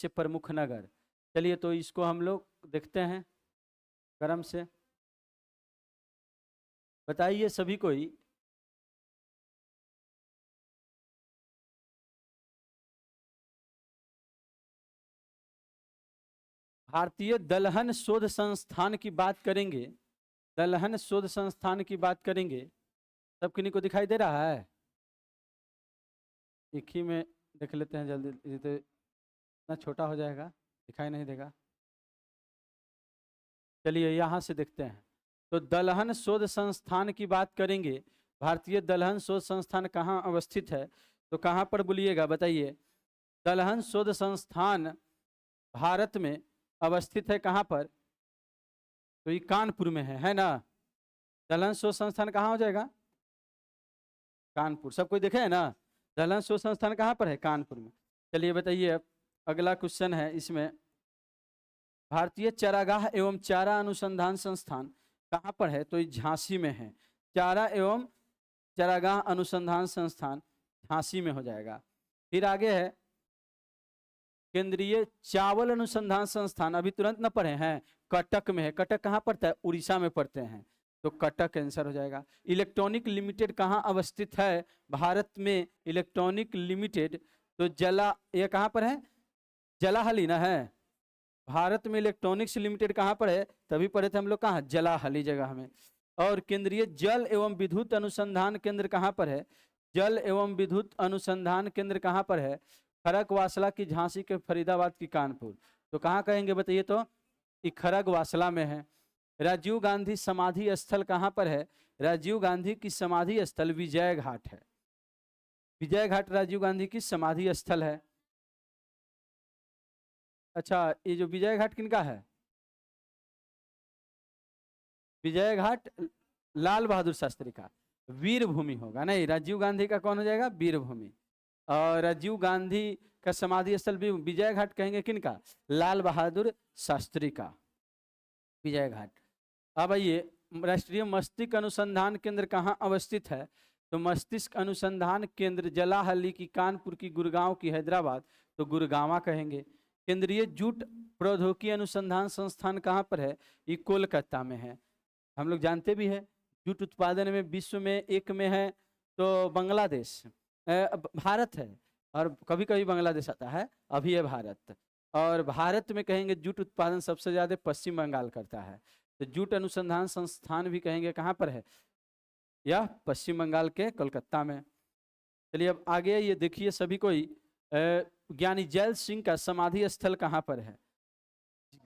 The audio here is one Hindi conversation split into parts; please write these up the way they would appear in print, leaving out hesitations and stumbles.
से प्रमुख नगर। चलिए तो इसको हम लोग देखते हैं क्रम से। बताइए सभी कोई, भारतीय दलहन शोध संस्थान की बात करेंगे, दलहन शोध संस्थान की बात करेंगे, सब किन्हीं को दिखाई दे रहा है? एक ही में देख लेते हैं जल्दी, ये तो इतना छोटा हो जाएगा, दिखाई नहीं देगा। चलिए यहाँ से देखते हैं। तो दलहन शोध संस्थान की बात करेंगे। भारतीय दलहन शोध संस्थान कहाँ अवस्थित है? तो कहाँ पर बोलिएगा, बताइए। दलहन शोध संस्थान भारत में अवस्थित है कहाँ पर? तो ये कानपुर में है ना? दलहन शोध संस्थान कहाँ हो जाएगा? कानपुर। सब कोई देखे है ना? दलहन शोध संस्थान कहाँ पर है? कानपुर में। चलिए बताइए, अब अगला क्वेश्चन है इसमें, भारतीय चारागाह एवं चारा अनुसंधान संस्थान कहाँ पर है? तो ये झांसी में है। चारा एवं चारागाह अनुसंधान संस्थान झांसी में हो जाएगा। फिर आगे है केंद्रीय चावल अनुसंधान संस्थान, अभी तुरंत न पढ़े हैं, कटक में है। कटक कहाँ पड़ता है? उड़ीसा में पड़ते हैं, तो कटक आंसर हो जाएगा। इलेक्ट्रॉनिक लिमिटेड कहाँ अवस्थित है भारत में? इलेक्ट्रॉनिक लिमिटेड तो ये कहाँ पर है? जलाहली ना है। भारत में इलेक्ट्रॉनिक्स लिमिटेड कहाँ पर है? तभी पढ़े थे हम लोग, कहाँ? जलाहली जगह में। और केंद्रीय जल एवं विद्युत अनुसंधान केंद्र कहाँ पर है? जल एवं विद्युत अनुसंधान केंद्र कहाँ पर है? खड़गवासला की झांसी के फरीदाबाद की कानपुर। तो कहाँ कहेंगे बताइए? तो ये खड़गवासला में है। राजीव गांधी समाधि स्थल कहाँ पर है? राजीव गांधी की समाधि स्थल विजय घाट है। विजय घाट राजीव गांधी की समाधि स्थल है। अच्छा, ये जो विजय घाट किनका है? विजय घाट लाल बहादुर शास्त्री का। वीर भूमि होगा नहीं, राजीव गांधी का कौन हो जाएगा? वीर भूमि। और राजीव गांधी का समाधि स्थल भी विजय घाट कहेंगे किनका? लाल बहादुर शास्त्री का विजय घाट। अब आइए, राष्ट्रीय मस्तिष्क अनुसंधान केंद्र कहाँ अवस्थित है? तो मस्तिष्क अनुसंधान केंद्र जलाहली की, कानपुर की, गुड़गांव की, हैदराबाद, तो गुड़गांवा कहेंगे। केंद्रीय जूट प्रौद्योगिकी अनुसंधान संस्थान कहाँ पर है? ये कोलकाता में है। हम लोग जानते भी है जूट उत्पादन में विश्व में एक में है तो बांग्लादेश, भारत है, और कभी कभी बांग्लादेश आता है, अभी है भारत। और भारत में कहेंगे जूट उत्पादन सबसे ज्यादा पश्चिम बंगाल करता है, तो जूट अनुसंधान संस्थान भी कहेंगे कहाँ पर है? यह पश्चिम बंगाल के कोलकाता में। चलिए अब आगे ये देखिए सभी कोई, ज्ञानी जैल सिंह का समाधि स्थल कहाँ पर है?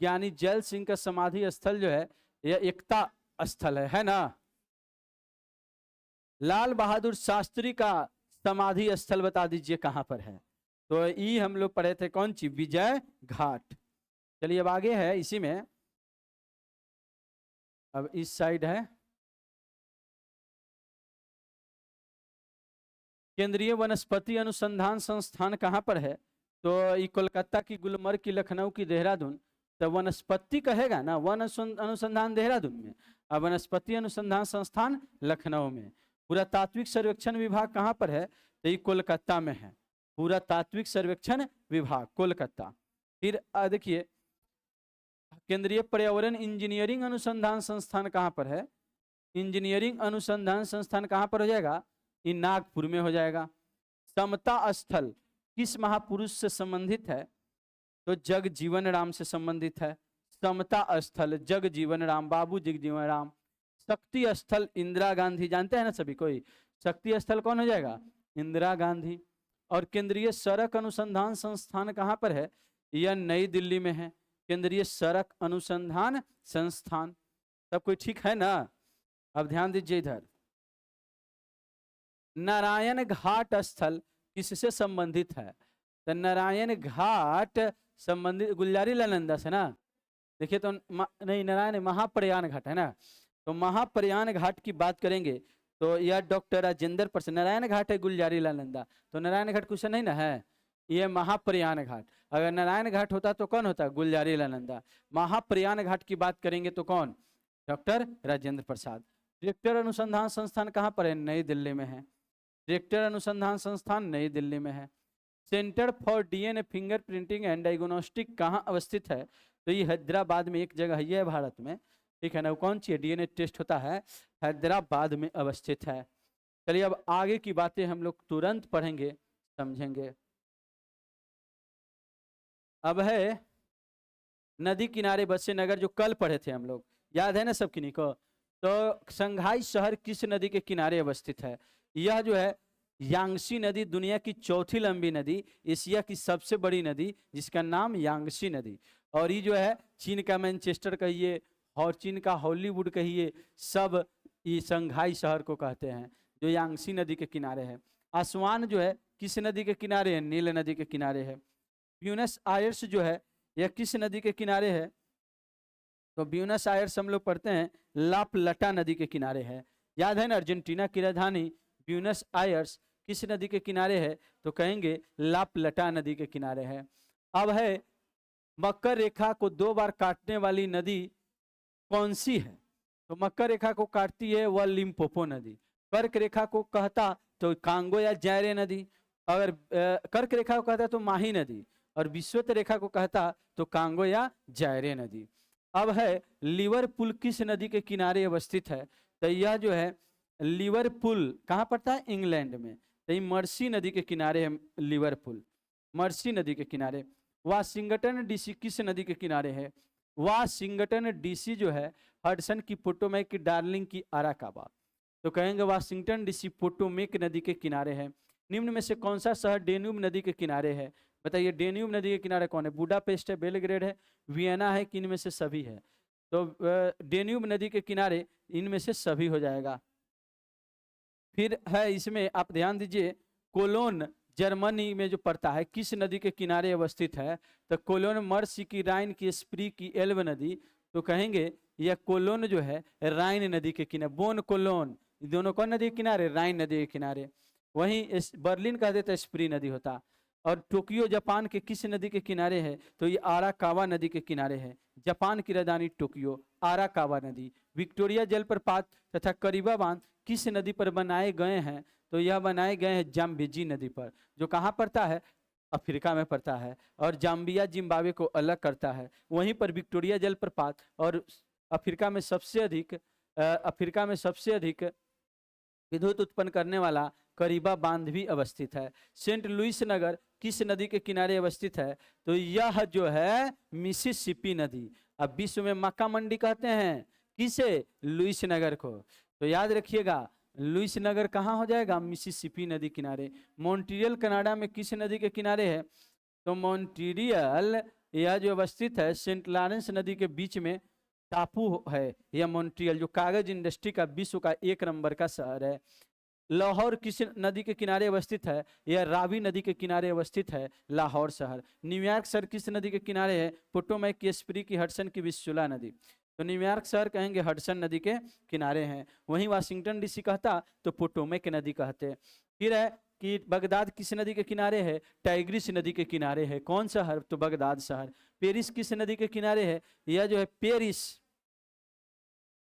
ज्ञानी जैल सिंह का समाधि स्थल जो है यह एकता स्थल है ना? लाल बहादुर शास्त्री का समाधि स्थल बता दीजिए कहां पर है? तो ये हम लोग पढ़े थे, कौन सी? विजय घाट। चलिए अब आगे है इसी में, अब इस साइड है केंद्रीय वनस्पति अनुसंधान संस्थान कहां पर है? तो ये कोलकाता की, गुलमर्ग की, लखनऊ की, देहरादून। तो वनस्पति कहेगा ना, वन अनुसंधान देहरादून में, और वनस्पति अनुसंधान संस्थान लखनऊ में। पुरातात्विक सर्वेक्षण विभाग कहाँ पर है? तो ये कोलकाता में है, पुरातात्विक सर्वेक्षण विभाग कोलकाता। फिर देखिए केंद्रीय पर्यावरण इंजीनियरिंग अनुसंधान संस्थान कहाँ पर है? इंजीनियरिंग अनुसंधान संस्थान कहाँ पर हो जाएगा? ये नागपुर में हो जाएगा। समता स्थल किस महापुरुष से संबंधित है? तो जगजीवन राम से संबंधित है। समता स्थल जगजीवन राम, बाबू जगजीवन राम। शक्ति स्थल इंदिरा गांधी, जानते हैं ना सभी कोई? शक्ति स्थल कौन हो जाएगा? इंदिरा गांधी। और केंद्रीय सड़क अनुसंधान संस्थान कहाँ पर है? यह नई दिल्ली में है, केंद्रीय सड़क अनुसंधान संस्थान। सब कोई ठीक है ना? अब ध्यान दीजिए इधर, नारायण घाट स्थल किससे संबंधित है? तो नारायण घाट संबंधित गुलजारी नालंदा से ना। देखिए तो नहीं, नारायण महाप्रयाण घाट है ना, तो महाप्रयाण घाट की बात करेंगे तो यह डॉक्टर राजेंद्र प्रसाद। नारायण घाट है गुलजारी नालंदा, तो नारायण घाट क्वेश्चन नहीं ना है, ये महाप्रयाण घाट। अगर नारायण घाट होता तो कौन होता? गुलजारी नालंदा। महाप्रयाण घाट की बात करेंगे तो कौन? डॉक्टर राजेंद्र प्रसाद। रिएक्टर अनुसंधान संस्थान कहाँ पर है? नई दिल्ली में है। रिएक्टर अनुसंधान संस्थान नई दिल्ली में है। Centre for DNA fingerprinting and diagnostic कहाँ अवस्थित है? तो ये हैदराबाद में एक जगह है भारत में, ठीक है ना। कौन सी डीएनए टेस्ट होता है? हैदराबाद में अवस्थित है। चलिए अब आगे की बातें हम लोग तुरंत पढ़ेंगे, समझेंगे। अब है नदी किनारे बसे नगर, जो कल पढ़े थे हम लोग, याद है ना सब किन्हीं को? तो शंघाई शहर किस नदी के किनारे अवस्थित है? यह जो है यांगसी नदी, दुनिया की चौथी लंबी नदी, एशिया की सबसे बड़ी नदी, जिसका नाम यांगसी नदी। और ये जो है चीन का मैनचेस्टर कहिए और चीन का हॉलीवुड कहिए, सब ये शंघाई शहर को कहते हैं, जो यांगसी नदी के किनारे है। आसवान जो है किस नदी के किनारे है? नील नदी के किनारे है। ब्यूनस आयर्स जो है यह किस नदी के किनारे है? तो ब्यूनस आयर्स हम लोग पढ़ते हैं ला प्लाटा नदी के किनारे है। याद है ना, अर्जेंटीना की राजधानी ब्यूनस आयर्स किस नदी के किनारे है? तो कहेंगे ला प्लाटा नदी के किनारे है। अब है मकर रेखा को 2 बार काटने वाली नदी कौन सी है? तो मकर रेखा को काटती है वह लिम्पोपो नदी। कर्क रेखा को कहता तो कांगो या जैरे नदी। अगर कर्क रेखा को कहता तो माही नदी, और विश्वत रेखा को कहता तो कांगो या जैरे नदी। अब है लिवरपूल किस नदी के किनारे अवस्थित है? तो यह जो है लिवरपूल कहाँ पड़ता है? इंग्लैंड में। तो ये मर्सी नदी के किनारे है लिवरपूल, मर्सी नदी के किनारे। वाशिंगटन डीसी किस नदी के किनारे है? वाशिंगटन डीसी जो है हडसन की पोटोमैक की डार्लिंग की आराकाबा। तो कहेंगे वाशिंगटन डीसी पोटोमैक नदी के किनारे है। निम्न में से कौन सा शहर डेन्यूब नदी के किनारे है? बताइए, डेन्यूब नदी के किनारे कौन है? बुडापेस्ट है, बेलग्रेड है, वियना है, कि इनमें से सभी है? तो डेन्यूब नदी के किनारे इनमें से सभी हो जाएगा। फिर है इसमें आप ध्यान दीजिए, कोलोन जर्मनी में जो पड़ता है किस नदी के किनारे अवस्थित है? तो कोलोन मर्सी की, राइन की, स्प्री की, एल्ब नदी। तो कहेंगे यह कोलोन जो है राइन नदी के किनारे, बोन कोलोन, दोनों कौन नदी के किनारे? राइन नदी के किनारे। वहीं बर्लिन कह देता स्प्री नदी होता। और टोक्यो जापान के किस नदी के किनारे है? तो ये आराकावा नदी के किनारे है। जापान की राजधानी टोक्यो, आराकावा नदी। विक्टोरिया जलप्रपात तथा करीबा बांध किस नदी पर बनाए गए हैं? तो यह बनाए गए हैं जाम्बेजी नदी पर, जो कहाँ पड़ता है? अफ्रीका में पड़ता है, और जाम्बिया जिम्बाब्वे को अलग करता है। वहीं पर विक्टोरिया जलप्रपात और अफ्रीका में सबसे अधिक विद्युत उत्पन्न करने वाला करीबा बांध भी अवस्थित है। सेंट लुइस नगर किस नदी के किनारे अवस्थित है? तो यह जो है मिसिसिपी नदी। अब विश्व में मक्का मंडी कहते हैं किसे? लुइस नगर को। तो याद रखिएगा, लुइस नगर कहाँ हो जाएगा? मिसिसिपी नदी किनारे। मॉन्ट्रियल कनाडा में किस नदी के किनारे है? तो मॉन्ट्रियल यह जो अवस्थित है सेंट लॉरेंस नदी के बीच में टापू है यह मॉन्ट्रियल, जो कागज इंडस्ट्री का विश्व का 1 नंबर का शहर है। लाहौर किस नदी के किनारे अवस्थित है? यह रावी नदी के किनारे अवस्थित है लाहौर शहर। न्यूयॉर्क शहर किस नदी के किनारे है? पोटोमैक की, स्प्री की, हडसन की, विस्चुला नदी। तो न्यूयॉर्क शहर कहेंगे हडसन नदी के किनारे हैं। वहीं वाशिंगटन डीसी कहता तो पोटोमैक नदी कहते। फिर है कि बगदाद किस नदी के किनारे है? टाइग्रिस नदी के किनारे है। कौन शहर? तो बगदाद शहर। पेरिस किस नदी के किनारे है? यह जो है पेरिस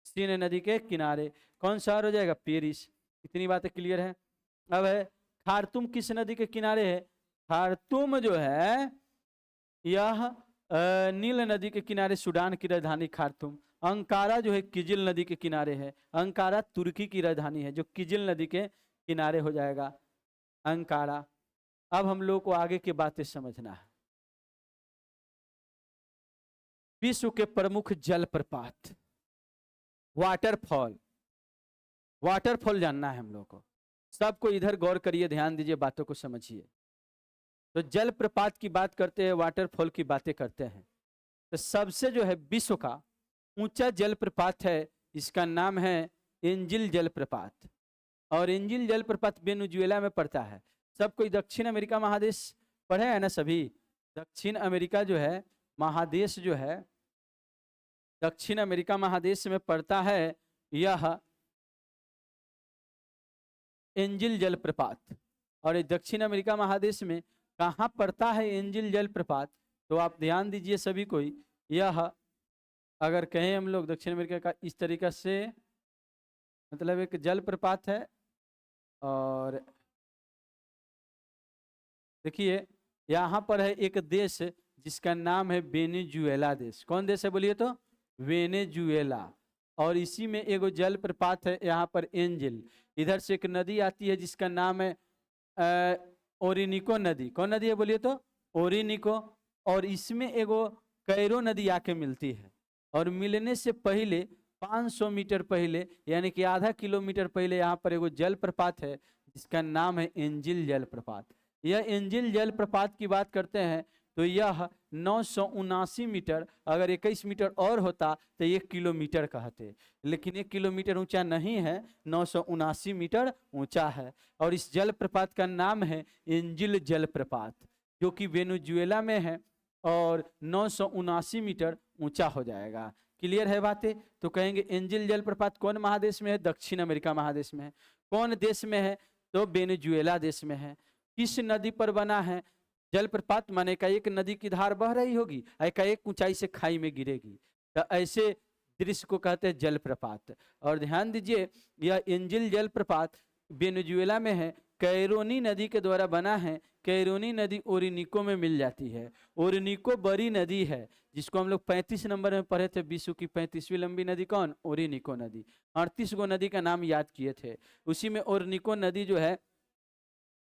सीन नदी के किनारे। कौन शहर हो जाएगा? पेरिस। इतनी बातें क्लियर है। अब है खार्तुम किस नदी के किनारे है? खार्तुम जो है यह नील नदी के किनारे, सूडान की राजधानी खार्तुम। अंकारा जो है किजिल नदी के किनारे है। अंकारा तुर्की की राजधानी है, जो किजिल नदी के किनारे हो जाएगा अंकारा। अब हम लोग को आगे की बातें समझना है। विश्व के प्रमुख जलप्रपात, वाटरफॉल, वाटरफॉल जानना है हम लोग को। सबको इधर गौर करिए, ध्यान दीजिए, बातों को समझिए। तो जलप्रपात की बात करते हैं, वाटरफॉल की बातें करते हैं। तो सबसे जो है विश्व का ऊंचा जलप्रपात है, इसका नाम है एंजिल जलप्रपात। और एंजिल जलप्रपात वेनेजुएला में पड़ता है। सब कोई दक्षिण अमेरिका महादेश पढ़े हैं ना सभी? दक्षिण अमेरिका जो है महादेश जो है, दक्षिण अमेरिका महादेश में पड़ता है यह एंजिल जलप्रपात। और दक्षिण अमेरिका महादेश में कहाँ पड़ता है एंजिल जलप्रपात? तो आप ध्यान दीजिए सभी कोई, यह अगर कहें हम लोग दक्षिण अमेरिका का इस तरीका से, मतलब एक जलप्रपात है। और देखिए यहाँ पर है एक देश जिसका नाम है वेनेजुएला देश। कौन देश है बोलिए तो? वेनेजुएला। और इसी में एगो जलप्रपात है यहाँ पर एंजिल। इधर से एक नदी आती है जिसका नाम है ओरिनिको नदी। कौन नदी है बोलिए तो? ओरिनिको। और इसमें एगो कैरो नदी आके मिलती है, और मिलने से पहले 500 मीटर पहले यानी कि आधा किलोमीटर पहले यहाँ पर एगो जलप्रपात है जिसका नाम है एंजिल जलप्रपात। यह एंजिल जलप्रपात की बात करते हैं तो यह 979 मीटर, अगर 21 मीटर और होता तो 1 किलोमीटर कहते, लेकिन 1 किलोमीटर ऊंचा नहीं है, 979 मीटर ऊंचा है। और इस जलप्रपात का नाम है एंजिल जलप्रपात, जो कि वेनेजुएला में है और 979 मीटर ऊंचा हो जाएगा। क्लियर है बातें? तो कहेंगे एंजिल जलप्रपात कौन महादेश में है? दक्षिण अमेरिका महादेश में है। कौन देश में है? तो वेनेजुएला देश में है। किस नदी पर बना है जलप्रपात? माने का एक नदी की धार बह रही होगी, एक ऊंचाई से खाई में गिरेगी, तो ऐसे दृश्य को कहते हैं जलप्रपात। और ध्यान दीजिए, यह एंजिल जलप्रपात वेनेजुएला में है, कैरोनी नदी के द्वारा बना है। कैरोनी नदी ओरिनिको में मिल जाती है। ओरिनिको बड़ी नदी है जिसको हम लोग 35 नंबर में पढ़े थे, विश्व की 35वीं लंबी नदी कौन? ओरिनिको नदी। 38 गो नदी का नाम याद किए थे, उसी में ओरिनिको नदी जो है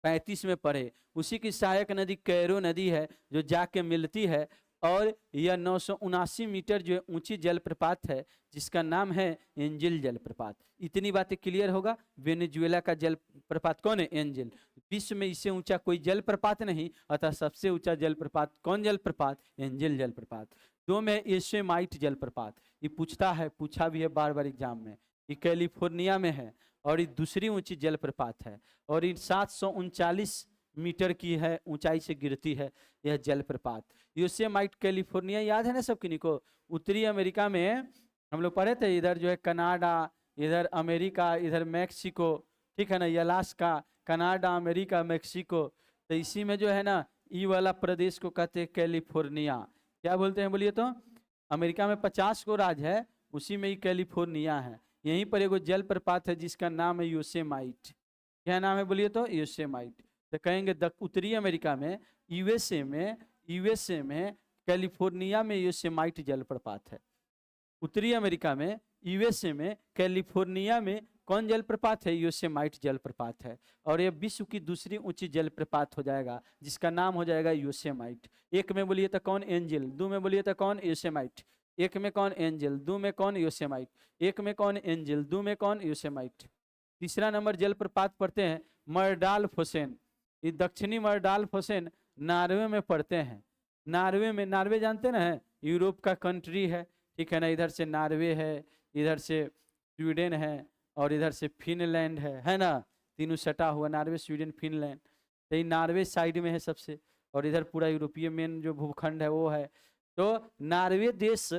35 में पढ़े। उसी की सहायक नदी कैरो नदी है जो जाके मिलती है, और यह 979 मीटर जो ऊंची जलप्रपात है जिसका नाम है एंजिल जलप्रपात। इतनी बातें क्लियर होगा। वेनेजुएला का जलप्रपात कौन है? एंजिल। विश्व में इससे ऊंचा कोई जलप्रपात नहीं, अतः सबसे ऊंचा जलप्रपात कौन जलप्रपात? एंजिल जलप्रपात। दो में योसेमाइट जलप्रपात, ये पूछा भी है बार बार एग्जाम में। ये कैलिफोर्निया में है और ये दूसरी ऊंची जलप्रपात है, और ये 739 मीटर की है ऊंचाई से गिरती है यह जलप्रपात। योसेमाइट कैलिफोर्निया याद है ना सब किन्हीं को? उत्तरी अमेरिका में हम लोग पढ़े थे, इधर जो है कनाडा, इधर अमेरिका, इधर मैक्सिको, ठीक है ना, अलास्का, कनाडा, अमेरिका, मैक्सिको। तो इसी में जो है ना ई वाला प्रदेश को कहते हैं कैलिफोर्निया। क्या बोलते हैं बोलिए तो? अमेरिका में 50 को राज्य है, उसी में ही कैलिफोर्निया है। यहीं पर एगो जलप्रपात है जिसका नाम है योसेमाइट। क्या नाम है बोलिए तो? योसेमाइट। तो कहेंगे उत्तरी अमेरिका में, यूएसए में कैलिफोर्निया में योसेमाइट जलप्रपात है। उत्तरी अमेरिका में, यूएसए में, कैलिफोर्निया में कौन जलप्रपात है? योसेमाइट जलप्रपात है। और यह विश्व की दूसरी ऊंची जलप्रपात हो जाएगा जिसका नाम हो जाएगा योसेमाइट। एक में बोलिए तो कौन? एंजिल। दो में बोलिए तो कौन? योसेमाइट। एक में कौन? एंजिल। दो में कौन? योसेमाइट। एक में कौन? एंजिल। दो में कौन? योसेमाइट। तीसरा नंबर जलप्रपात पढ़ते हैं मर्डाल्फ हुसैन। ये दक्षिणी मर्डाल्फ हुसैन नॉर्वे में पड़ते हैं। नॉर्वे में, नॉर्वे जानते ना है, यूरोप का कंट्री है, ठीक है ना। इधर से नॉर्वे है, इधर से स्वीडन है, और इधर से फिनलैंड है ना। तीनों सटा हुआ, नॉर्वे, स्वीडन, फिनलैंड। तो ये नॉर्वे साइड में है सबसे, और इधर पूरा यूरोपीय मेन जो भूखंड है वो है। तो नॉर्वे देश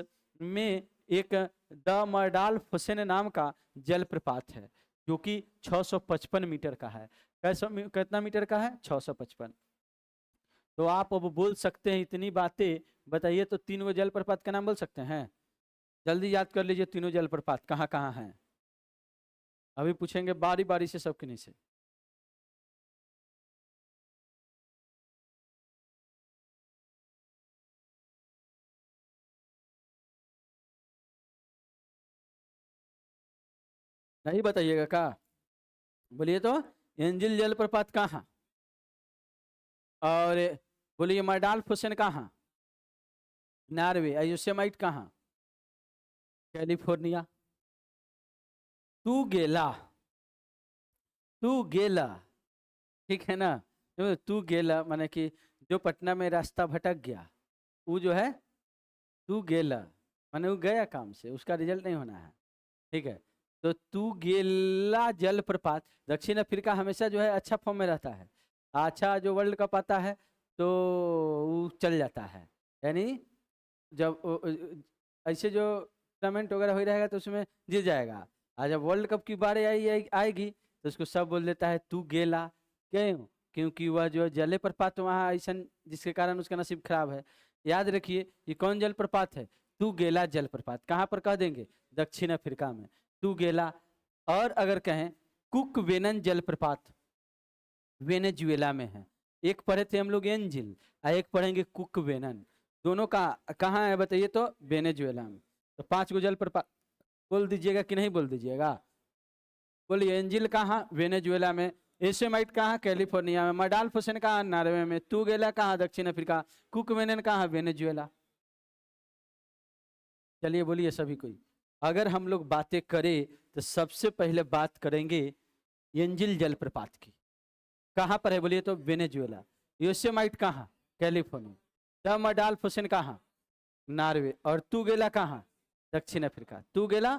में एक द मर्डाल्फ हुसैन नाम का जलप्रपात है जो कि 655 मीटर का है। कितना मीटर का है? 655। तो आप अब बोल सकते हैं इतनी बातें बताइए तो तीन गो जलप्रपात का नाम बोल सकते हैं? जल्दी याद कर लीजिए तीनों जलप्रपात कहाँ कहाँ हैं। अभी पूछेंगे बारी बारी से सबके नीचे। नहीं बताइएगा क्या? बोलिए तो। एंजिल जलप्रपात कहाँ? और बोलिए मर्डाल्फ हुसैन कहाँ? नॉर्वे। योसेमाइट कहाँ? कैलिफोर्निया। तू गेला, तू गेला, ठीक है ना। तू गेला माने कि जो पटना में रास्ता भटक गया, वो जो है तू गेला माने वो गया काम से, उसका रिजल्ट नहीं होना है, ठीक है। तो तू गेला जलप्रपात, दक्षिण अफ्रीका हमेशा जो है अच्छा फॉर्म में रहता है। अच्छा जो वर्ल्ड कप आता है तो वो चल जाता है, यानी जब ऐसे जो टूर्नामेंट वगैरह हो रहेगा तो उसमें जीत जाएगा। और जब वर्ल्ड कप की बारी आएगी तो उसको सब बोल देता है तू गेला। क्यों? क्योंकि वह जो जलप्रपात वहाँ ऐसा जिसके कारण उसका नसीब खराब है। याद रखिए ये कौन जलप्रपात है? तू गेला जलप्रपात। कहाँ पर कह देंगे? दक्षिण अफ्रीका में तू गेला। और अगर कहें कुक वेनन जलप्रपात वेनेजुएला में है। एक पढ़े थे हम लोग एंजिल, और एक पढ़ेंगे कुकवेनन। दोनों कहाँ है बताइए तो? वेनेजुएला में। तो 5 गो जलप्रपात बोल दीजिएगा कि नहीं बोल दीजिएगा? बोलिए। एंजिल कहाँ? वेनेजुएला में। एशेमाइट कहाँ? कैलिफोर्निया में। मडाल्फोसेन कहाँ? नॉर्वे में। तुगेला कहाँ? दक्षिण अफ्रीका। कुकवेनन कहाँ? वेनेजुएला। चलिए बोलिए सभी कोई। अगर हम लोग बातें करें तो सबसे पहले बात करेंगे एंजिल जलप्रपात की। कहाँ पर है बोलिए तो? वेनेजुएला। योसेमाइट कहाँ? कैलिफोर्निया। द मडाल्फोसेन कहाँ? नॉर्वे। और तुगेला कहाँ? दक्षिण अफ्रीका। तुगेला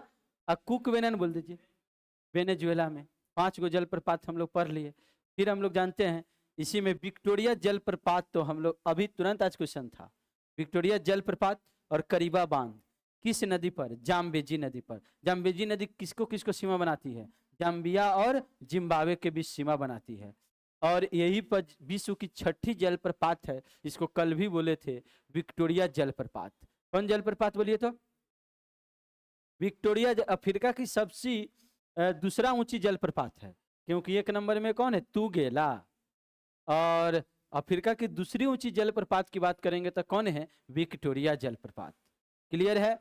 और कुकवेनन बोल दीजिए, वेनेजुएला में। 5 गो जलप्रपात हम लोग पढ़ लिए। फिर हम लोग जानते हैं इसी में विक्टोरिया जलप्रपात, तो हम लोग अभी तुरंत आज क्वेश्चन था। विक्टोरिया जलप्रपात और करीबा बांध किस नदी पर? जाम्बेजी नदी पर। जाम्बेजी नदी किसको किसको सीमा बनाती है? जाम्बिया और जिम्बाब्वे के बीच सीमा बनाती है। और यही पर विश्व की 6ठी जलप्रपात है। इसको कल भी बोले थे, विक्टोरिया जलप्रपात। कौन जलप्रपात बोलिए तो? विक्टोरिया अफ्रीका की सबसे दूसरा ऊंची जलप्रपात है, क्योंकि 1 नंबर में कौन है? तुगेला। और अफ्रीका की दूसरी ऊंची जलप्रपात की बात करेंगे तो कौन है? विक्टोरिया जलप्रपात। क्लियर है?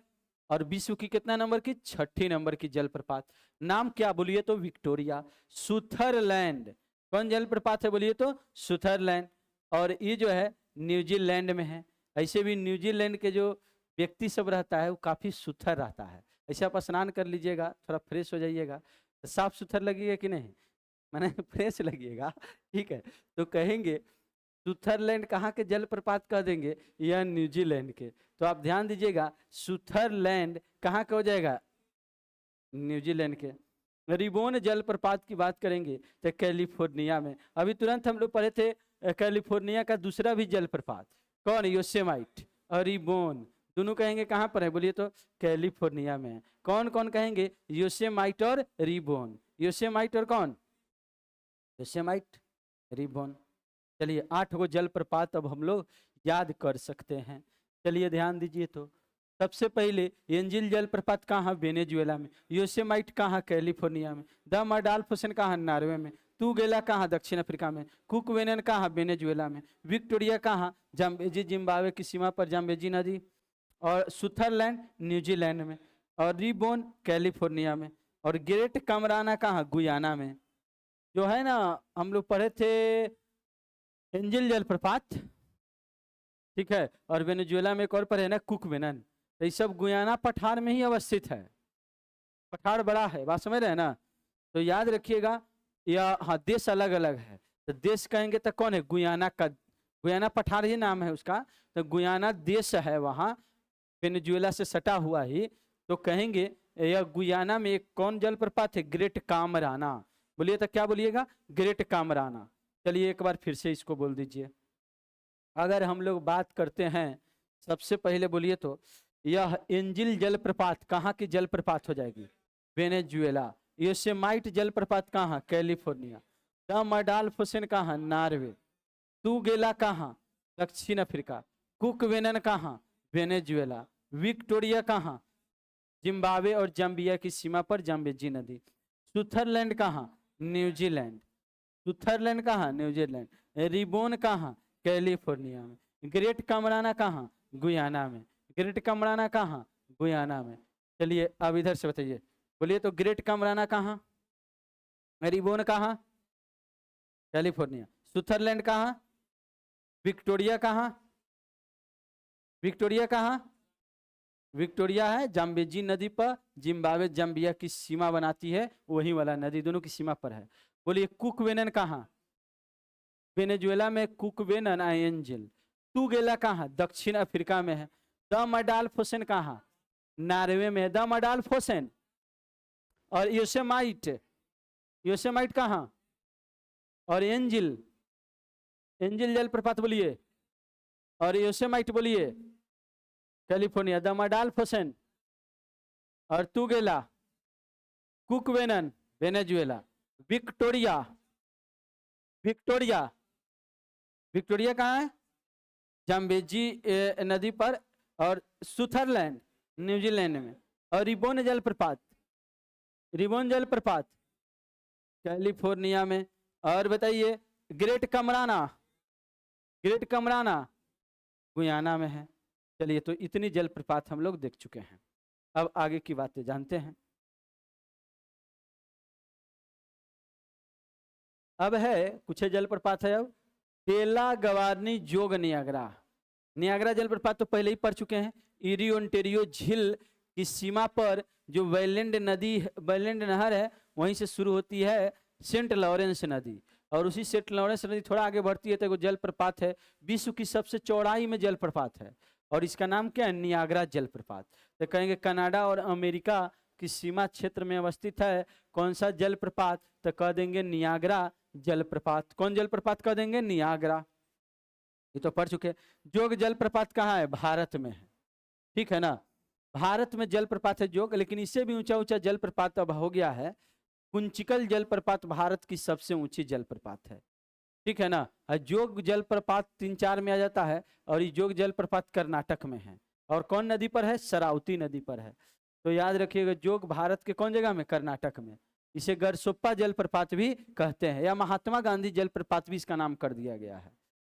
और विश्व की कितना नंबर की? 6ठी नंबर की जलप्रपात। नाम क्या बोलिए तो? विक्टोरिया। सुथरलैंड। कौन जलप्रपात है बोलिए तो? सुथरलैंड। और ये जो है न्यूजीलैंड में है। ऐसे भी न्यूजीलैंड के जो व्यक्ति सब रहता है वो काफी सुथर रहता है। ऐसे आप स्नान कर लीजिएगा, थोड़ा फ्रेश हो जाइएगा, तो साफ सुथर लगेगा कि नहीं? मैंने फ्रेश लगेगा। ठीक है, तो कहेंगे सुथरलैंड कहाँ के जलप्रपात कह देंगे? या न्यूजीलैंड के। तो आप ध्यान दीजिएगा, सुथरलैंड कहाँ का हो जाएगा? न्यूजीलैंड के। रिबोन जलप्रपात की बात करेंगे तो कैलिफोर्निया में। अभी तुरंत हम लोग पढ़े थे कैलिफोर्निया का दूसरा भी जलप्रपात। कौन? योसेमाइट और रिबोन। दोनों कहेंगे कहाँ पर है बोलिए तो? कैलिफोर्निया में। कौन कौन कहेंगे? योसेमाइट और रिबोन। योसेमाइट और कौन? योसेमाइट, रिबोन। चलिए 8 गो जलप्रपात अब हम लोग याद कर सकते हैं। चलिए ध्यान दीजिए तो सबसे पहले एंजिल जलप्रपात कहाँ? वेनेजुएला में। योसेमाइट कहाँ? कैलिफोर्निया में। द मडाल्फोसेन कहाँ? नॉर्वे में। तुगेला कहाँ? दक्षिण अफ्रीका में। कुकवेनन कहाँ? वेनेजुएला में। विक्टोरिया कहाँ? जाम्बेजी जिम्बाब्वे की सीमा पर, जाम्बेजी नदी। और सुथरलैंड न्यूजीलैंड में। और रिबोन कैलिफोर्निया में। और ग्रेट कमराना कहाँ? गुयाना में। जो है ना, हम लोग पढ़े थे एंजिल जलप्रपात, ठीक है। और वेनेजुएला में एक और पर है ना, कुकवेनन। तो ये सब गुयाना पठार में ही अवस्थित है। पठार बड़ा है, बात समझ रहे हैं ना? तो याद रखिएगा, या हाँ देश अलग अलग है। तो देश कहेंगे तो कौन है? गुयाना का। गुयाना पठार ही नाम है उसका। तो गुयाना देश है वहाँ, वेनेजुएला से सटा हुआ ही। तो कहेंगे यह गुयाना में एक कौन जलप्रपात है? ग्रेट कामराना। बोलिए तो क्या बोलिएगा? ग्रेट कामराना। चलिए एक बार फिर से इसको बोल दीजिए। अगर हम लोग बात करते हैं सबसे पहले बोलिए तो यह एंजिल जलप्रपात कहाँ की जलप्रपात हो जाएगी? वेनेजुएला। योसेमाइट जलप्रपात कहाँ? कैलिफोर्निया। द मडाल्फोसेन कहाँ? नॉर्वे। तुगेला कहाँ? दक्षिण अफ्रीका। कुकवेनन कहाँ? वेनेजुएला। विक्टोरिया कहाँ? जिम्बाब्वे और जाम्बिया की सीमा पर, जाम्बेजी नदी। सुथरलैंड कहाँ? न्यूजीलैंड। सुथरलैंड कहाँ? न्यूजीलैंड। रिबोन कहाँ? कैलिफोर्निया में। ग्रेट कमराना कहाँ? गुयाना में। ग्रेट कमराना कहाँ? गुयाना में। चलिए अब इधर से बताइए, बोलिए तो ग्रेट कमराना कहाँ? रिबोन कहाँ? कैलिफोर्निया। सुथरलैंड कहाँ? विक्टोरिया कहाँ? विक्टोरिया कहाँ? विक्टोरिया है जाम्बेजी नदी पर, जिम्बाब्वे जाम्बिया की सीमा बनाती है, वही वाला नदी दोनों की सीमा पर है। बोलिए कुकवेनन कहाँ? वेनेजुएला में कुकवेनन एंजिल। तुगेला कहाँ? दक्षिण अफ्रीका में है। द मडाल्फोसेन कहाँ? नॉर्वे में है। द मडाल्फोसेन। और योसेमाइट, योसेमाइट कहाँ? और एंजिल, एंजिल जलप्रपात बोलिए। और योसेमाइट बोलिए कैलिफोर्निया। द मडाल्फोसेन और तुगेला, कुकवेनन वेनेजुएला। विक्टोरिया, विक्टोरिया, विक्टोरिया कहाँ है? जाम्बेजी नदी पर। और सुथरलैंड न्यूजीलैंड में। और रिबोन जलप्रपात, रिबोन जलप्रपात कैलिफोर्निया में। और बताइए ग्रेट कमराना, ग्रेट कमराना गुयाना में है। चलिए, तो इतनी जलप्रपात हम लोग देख चुके हैं। अब आगे की बातें जानते हैं। अब है कुछ जलप्रपात है। अब टेला, गवारनी, जोग, नियाग्रा। नियाग्रा जलप्रपात तो पहले ही पढ़ चुके हैं। इरी ओंटेरियो झील की सीमा पर जो वेलैंड नदी, वेलैंड नहर है, वहीं से शुरू होती है सेंट लॉरेंस नदी, और उसी सेंट लॉरेंस नदी थोड़ा आगे बढ़ती है तो जलप्रपात है, विश्व की सबसे चौड़ाई में जलप्रपात है, और इसका नाम क्या है? नियाग्रा जलप्रपात। तो कहेंगे कनाडा और अमेरिका की सीमा क्षेत्र में अवस्थित है कौन सा जलप्रपात? तो कह देंगे नियाग्रा जलप्रपात। कौन जलप्रपात कह देंगे? नियाग्रा। ये तो पढ़ चुके। जोग जलप्रपात कहाँ है? भारत में है, ठीक है ना। भारत में जलप्रपात है जोग, लेकिन इससे भी ऊंचा ऊंचा जलप्रपात अब हो गया है। कुंचिकल जलप्रपात भारत की सबसे ऊंची जलप्रपात है, ठीक है ना। जोग जलप्रपात 3-4 में आ जाता है, और ये जोग जलप्रपात कर्नाटक में है। और कौन नदी पर है? शरावती नदी पर है। तो याद रखिएगा, जोग भारत के कौन जगह में? कर्नाटक में। इसे गरसोप्पा जलप्रपात भी कहते हैं, या महात्मा गांधी जलप्रपात भी इसका नाम कर दिया गया है।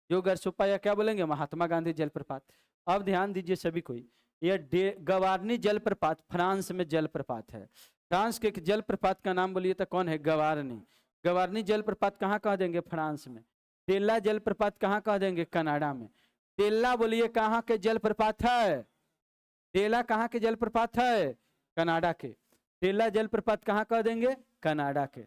जो गरसोप्पा, या क्या बोलेंगे? महात्मा गांधी जलप्रपात। अब ध्यान दीजिए सभी कोई, यह गवारनी जलप्रपात फ्रांस में जलप्रपात है। फ्रांस के जलप्रपात का नाम बोलिए तो कौन है? गवारनी। गवारनी जलप्रपात कहाँ कह देंगे? फ्रांस में। टेला जलप्रपात कहाँ कह देंगे? कनाडा में। टेला बोलिए कहाँ के जलप्रपात है? टेला कहाँ के जलप्रपात है? कनाडा के। टेला जलप्रपात कहाँ कह देंगे? कनाडा के।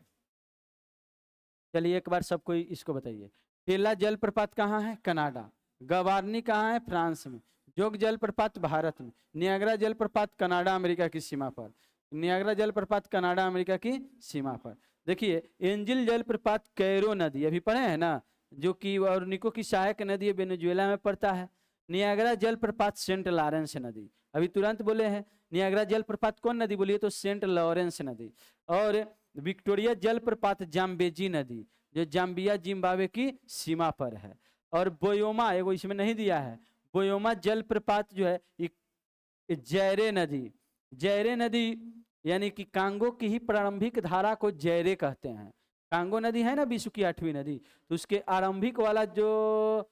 चलिए एक बार सब कोई इसको बताइए। टेला जलप्रपात कहाँ है? कनाडा। गवारनी कहाँ है? फ्रांस में। जोग जलप्रपात भारत में। नियाग्रा जलप्रपात कनाडा अमेरिका की सीमा पर। नियाग्रा जलप्रपात कनाडा अमेरिका की सीमा पर। देखिए, एंजिल जलप्रपात कैरो नदी, अभी पढ़े हैं ना, जो कि ऑर्निको की सहायक नदी है, वेनेजुएला में पड़ता है। नियाग्रा जलप्रपात सेंट लॉरेंस नदी, अभी तुरंत बोले हैं। नियाग्रा जलप्रपात कौन नदी बोलिए? तो सेंट लॉरेंस नदी। और विक्टोरिया जलप्रपात जाम्बेजी नदी, जो जाम्बिया जिम्बाब्वे की सीमा पर है। और बोयोमा, एगो इसमें नहीं दिया है, बोयोमा जलप्रपात जो है जैरे नदी। जैरे नदी यानी कि कांगो की ही प्रारंभिक धारा को जैरे कहते हैं। कांगो नदी है ना विश्व की 8वीं नदी, तो उसके आरंभिक वाला जो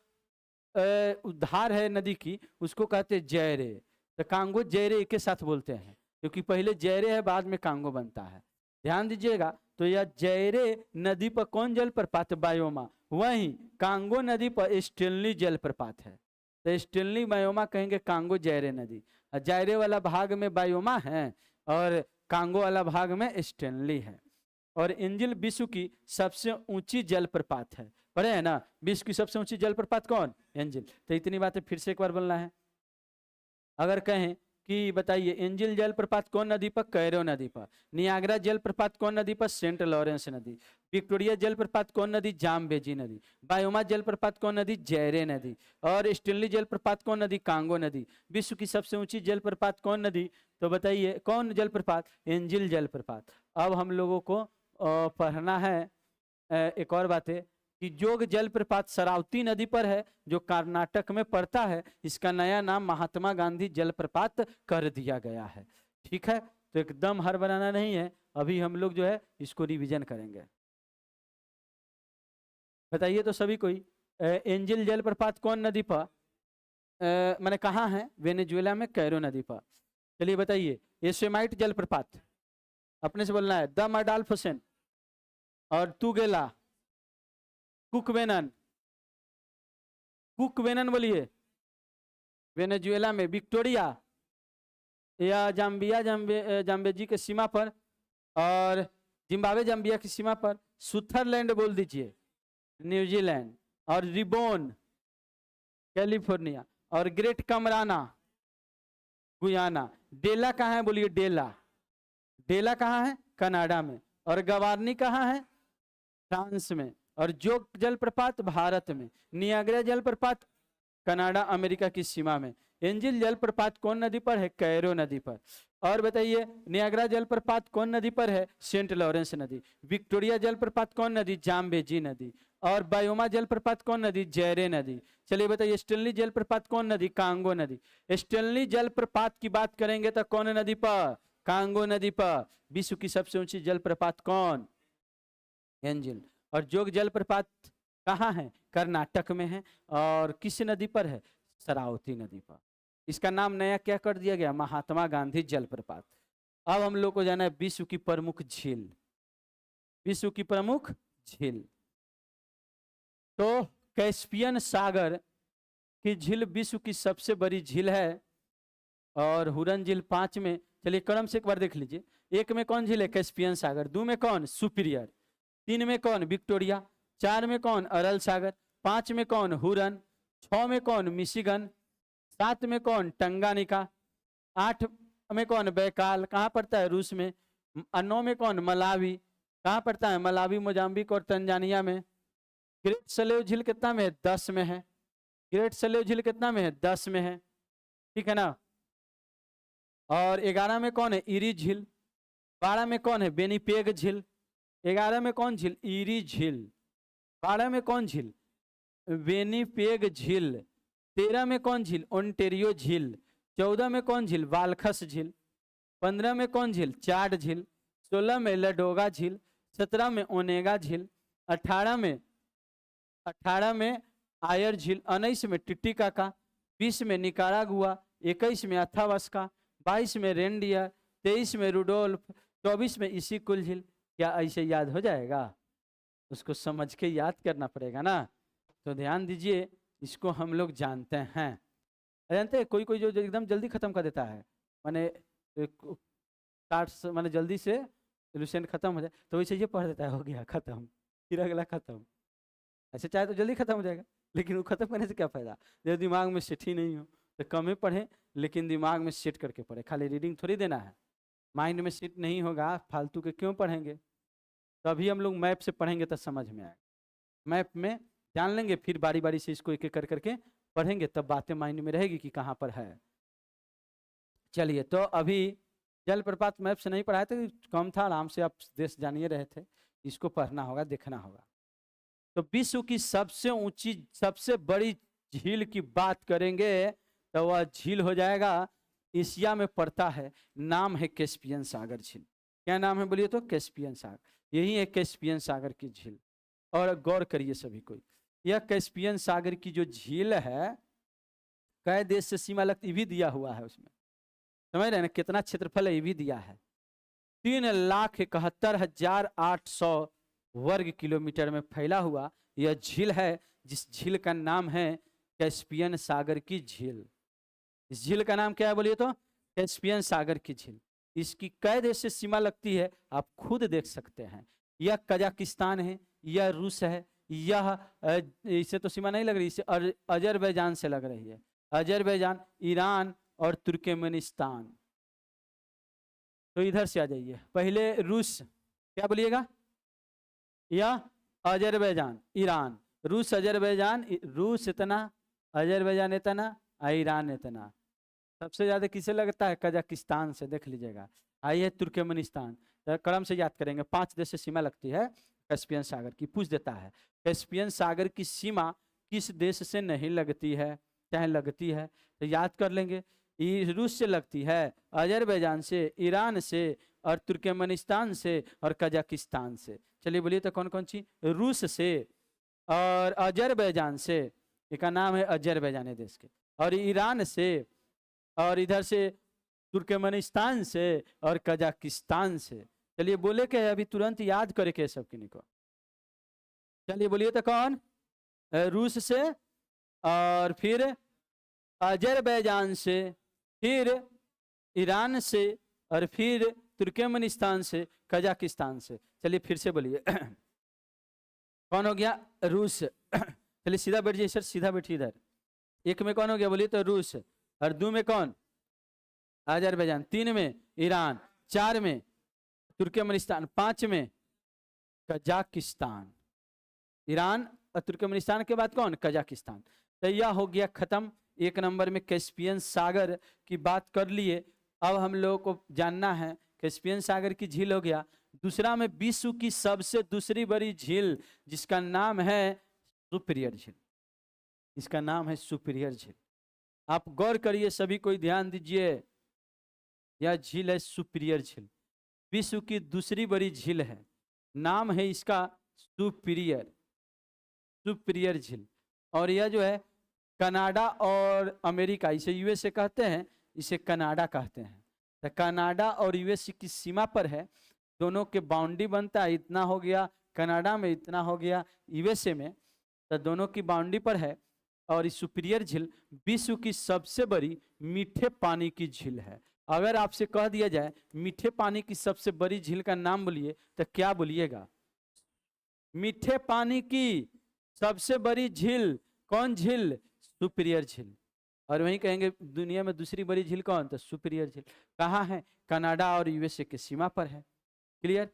धार है नदी की, उसको कहते हैं जैरे। तो कांगो जैरे एक के साथ बोलते हैं, क्योंकि पहले जैरे है, बाद में कांगो बनता है। ध्यान दीजिएगा। तो यह जैरे नदी पर कौन जलप्रपात? बायोमा। वहीं कांगो नदी पर स्टेनली जलप्रपात है। तो स्टेनली बायोमा कहेंगे कांगो जैरे नदी। जैरे वाला भाग में बायोमा है, और कांगो वाला भाग में स्टेनली है। और एंजिल विश्व की सबसे ऊंची जलप्रपात है, पढ़े है ना। विश्व की सबसे ऊंची जलप्रपात कौन? एंजिल। तो इतनी बातें फिर से एक बार बोलना है। अगर कहें कि बताइए, एंजिल जलप्रपात कौन नदी पर? कैरो नदी पर। नियाग्रा जलप्रपात कौन नदी पर? सेंट लॉरेंस नदी। विक्टोरिया जलप्रपात कौन नदी? जाम्बेजी नदी। बायोमा जलप्रपात कौन नदी? जैरे नदी। और स्टेनली जलप्रपात कौन नदी? कांगो नदी। विश्व की सबसे ऊंची जलप्रपात कौन नदी? तो बताइए कौन जलप्रपात? एंजिल जलप्रपात। अब हम लोगों को पढ़ना है एक और बातें, कि जोग जलप्रपात शरावती नदी पर है, जो कर्नाटक में पड़ता है। इसका नया नाम महात्मा गांधी जलप्रपात कर दिया गया है, ठीक है। तो एकदम हर बनाना नहीं है, अभी हम लोग जो है इसको रिवीजन करेंगे। बताइए तो सभी कोई, एंजिल जलप्रपात कौन नदी पर मैंने कहाँ है? वेनेजुएला में, कैरो नदी पर। चलिए बताइए, एसेमाइट जलप्रपात, अपने से बोलना है। द अडाल्फसेन और तुगेला, कुकवेनन। कुकवेनन बोलिए, वेनेजुएला में। विक्टोरिया या जाम्बिया जाम्बेजी के सीमा पर, और जिम्बाब्वे जाम्बिया की सीमा पर। सुथरलैंड बोल दीजिए, न्यूजीलैंड। और रिबोन, कैलिफोर्निया। और ग्रेट कमराना, गुयाना। डेला कहाँ है बोलिए? डेला। डेला कहाँ है? कनाडा में। और गवारनी कहाँ है? फ्रांस में। और जोग जलप्रपात भारत में। नियाग्रा जलप्रपात कनाडा अमेरिका की सीमा में। एंजिल जलप्रपात कौन नदी पर है? कैरो नदी पर। और बताइए, नियाग्रा जलप्रपात कौन नदी पर है? सेंट लॉरेंस नदी। विक्टोरिया जलप्रपात कौन नदी? जाम्बेजी नदी। और बायोमा जलप्रपात कौन नदी? जैरे नदी। चलिए बताइए, स्टेनली जलप्रपात कौन नदी? कांगो नदी। स्टेनली जलप्रपात की बात करेंगे तो कौन नदी पर? कांगो नदी पर। विश्व की सबसे ऊंची जलप्रपात कौन? एंजिल। और जोग जलप्रपात कहाँ है? कर्नाटक में है। और किस नदी पर है? शरावती नदी पर। इसका नाम नया क्या कर दिया गया? महात्मा गांधी जलप्रपात। अब हम लोग को जाना है विश्व की प्रमुख झील। विश्व की प्रमुख झील तो कैस्पियन सागर की झील विश्व की सबसे बड़ी झील है। और हुरन झील 5 में। चलिए क्रम से एक बार देख लीजिए। 1 में कौन झील है? कैस्पियन सागर। 2 में कौन? सुपीरियर। 3 में कौन? विक्टोरिया। 4 में कौन? अरल सागर। 5 में कौन? हुरन। 6 में कौन? मिशिगन। 7 में कौन? टंगानिका। 8 में कौन? बैकाल। कहाँ पड़ता है? रूस में। 9 में कौन? मलावी। कहाँ पड़ता है? मलावी, मोजाम्बिक और तंजानिया में। ग्रेट सलेव झील कितना में है? 10 में है। ग्रेट सलेव झील कितना में है? 10 में है। ठीक है ना। और 11 में कौन है? इरी झील। 12 में कौन है? बेनीपेग झील। 11 में कौन झील? इरी झील। 12 में कौन झील? बेनीपेग झील। 13 में कौन झील? ओंटेरियो झील। 14 में कौन झील? वालखस झील। 15 में कौन झील? चाड झील। 16 में लडोगा झील। 17 में ओनेगा झील। 18 में आयर झील। 19 में टिटिकाका। 20 में निकारागुआ। 21 में अथावस्का। 22 में रेंडियर। 23 में रुडोल्फ। 24 में इसिकुल झील। क्या ऐसे याद हो जाएगा? उसको समझ के याद करना पड़ेगा ना। तो ध्यान दीजिए, इसको हम लोग जानते हैं। जानते हैं कोई कोई जो एकदम जल्दी खत्म कर देता है, माने माने जल्दी से सोल्यूशन खत्म हो जाए, तो वैसे ये पढ़ देता है, हो गया खत्म, फिर अगला खत्म। ऐसे चाहे तो जल्दी खत्म हो जाएगा, लेकिन वो खत्म करने से क्या फायदा जब दिमाग में सेट ही नहीं हो। तो कम ही पढ़े, लेकिन दिमाग में सेट करके पढ़े। खाली रीडिंग थोड़ी देना है, माइंड में सेट नहीं होगा फालतू के क्यों पढ़ेंगे। तभी हम लोग मैप से पढ़ेंगे तो समझ में आएगा। मैप में जान लेंगे, फिर बारी बारी से इसको एक एक कर करके पढ़ेंगे, तब बातें माइंड में रहेगी कि कहाँ पर है। चलिए, तो अभी जलप्रपात मैप से नहीं पढ़ाए थे, कम था, आराम से आप देश जानिए रहे थे, इसको पढ़ना होगा, देखना होगा। तो विश्व की सबसे ऊंची सबसे बड़ी झील की बात करेंगे तो वह झील हो जाएगा, एशिया में पड़ता है, नाम है कैस्पियन सागर झील। क्या नाम है बोलिए तो? कैस्पियन सागर। यही है कैस्पियन सागर की झील। और गौर करिए सभी कोई, यह कैस्पियन सागर की जो झील है, कई देश से सीमा लगती भी दिया हुआ है उसमें, समझ रहे हैं ना, कितना क्षेत्रफल है ये भी दिया है। 3,71,800 वर्ग किलोमीटर में फैला हुआ यह झील है, जिस झील का नाम है कैस्पियन सागर की झील। इस झील का नाम क्या है बोलिए तो? कैस्पियन सागर की झील। इसकी कई देश से सीमा लगती है, आप खुद देख सकते हैं। यह कजाकिस्तान है, यह रूस है, यह इससे तो सीमा नहीं लग रही, इससे अजरबैजान से लग रही है। अजरबैजान, ईरान और तुर्कमेनिस्तान। तो इधर से आ जाइए, पहले रूस, क्या बोलिएगा? या अजरबैजान, ईरान, रूस, अजरबैजान, रूस इतना, अजरबैजान इतना, ईरान इतना। सबसे ज्यादा किसे लगता है? कजाकिस्तान से, देख लीजिएगा। आइए तुर्कमेनिस्तान, तो क्रम से याद करेंगे। 5 देश से सीमा लगती है कैस्पियन सागर की। पूछ देता है कैस्पियन सागर की सीमा किस देश से नहीं लगती है, चाहे लगती है तो याद कर लेंगे। रूस से लगती है, अजरबैजान से, ईरान से और तुर्कमेनिस्तान से और कजाकिस्तान से। चलिए बोलिए तो कौन कौन सी? रूस से और अजरबैजान से, इसका नाम है अजरबैजान देश के, और ईरान से, और इधर से तुर्कमेनिस्तान से और कजाकिस्तान से। चलिए बोले के अभी तुरंत याद करे के सब किन्हीं को। चलिए बोलिए तो कौन? रूस से, और फिर अजरबैजान से, फिर ईरान से, और फिर तुर्कमेनिस्तान से, कजाकिस्तान से। चलिए फिर से बोलिए। कौन हो गया? रूस। चलिए सीधा बैठ जाइए सर, सीधा बैठिए इधर। 1 में कौन हो गया बोलिए तो? रूस। और 2 में कौन? अजरबैजान। 3 में ईरान। 4 में तुर्कमेनिस्तान। 5 में कजाकिस्तान। ईरान और तुर्कमेनिस्तान के बाद कौन? कजाकिस्तान। तो यह हो गया खत्म। 1 नंबर में कैस्पियन सागर की बात कर लिए। अब हम लोगों को जानना है, कैस्पियन सागर की झील हो गया। दूसरा में विश्व की सबसे दूसरी बड़ी झील, जिसका नाम है सुपीरियर झील। इसका नाम है सुपीरियर झील। आप गौर करिए, सभी कोई ध्यान दीजिए। यह झील है सुपीरियर झील, विश्व की दूसरी बड़ी झील है, नाम है इसका सुपीरियर। सुपीरियर झील। और यह जो है कनाडा और अमेरिका, इसे यूएसए कहते हैं, इसे कनाडा कहते हैं। तो कनाडा और यूएसए की सीमा पर है, दोनों के बाउंड्री बनता है, इतना हो गया कनाडा में, इतना हो गया यूएसए में, तो दोनों की बाउंड्री पर है। और इस सुपीरियर झील विश्व की सबसे बड़ी मीठे पानी की झील है। अगर आपसे कह दिया जाए मीठे पानी की सबसे बड़ी झील का नाम बोलिए, तो क्या बोलिएगा? मीठे पानी की सबसे बड़ी झील कौन झील? सुपीरियर झील। और वहीं कहेंगे दुनिया में दूसरी बड़ी झील कौन? तो सुपीरियर झील। कहाँ है? कनाडा और यूएसए के सीमा पर है। क्लियर?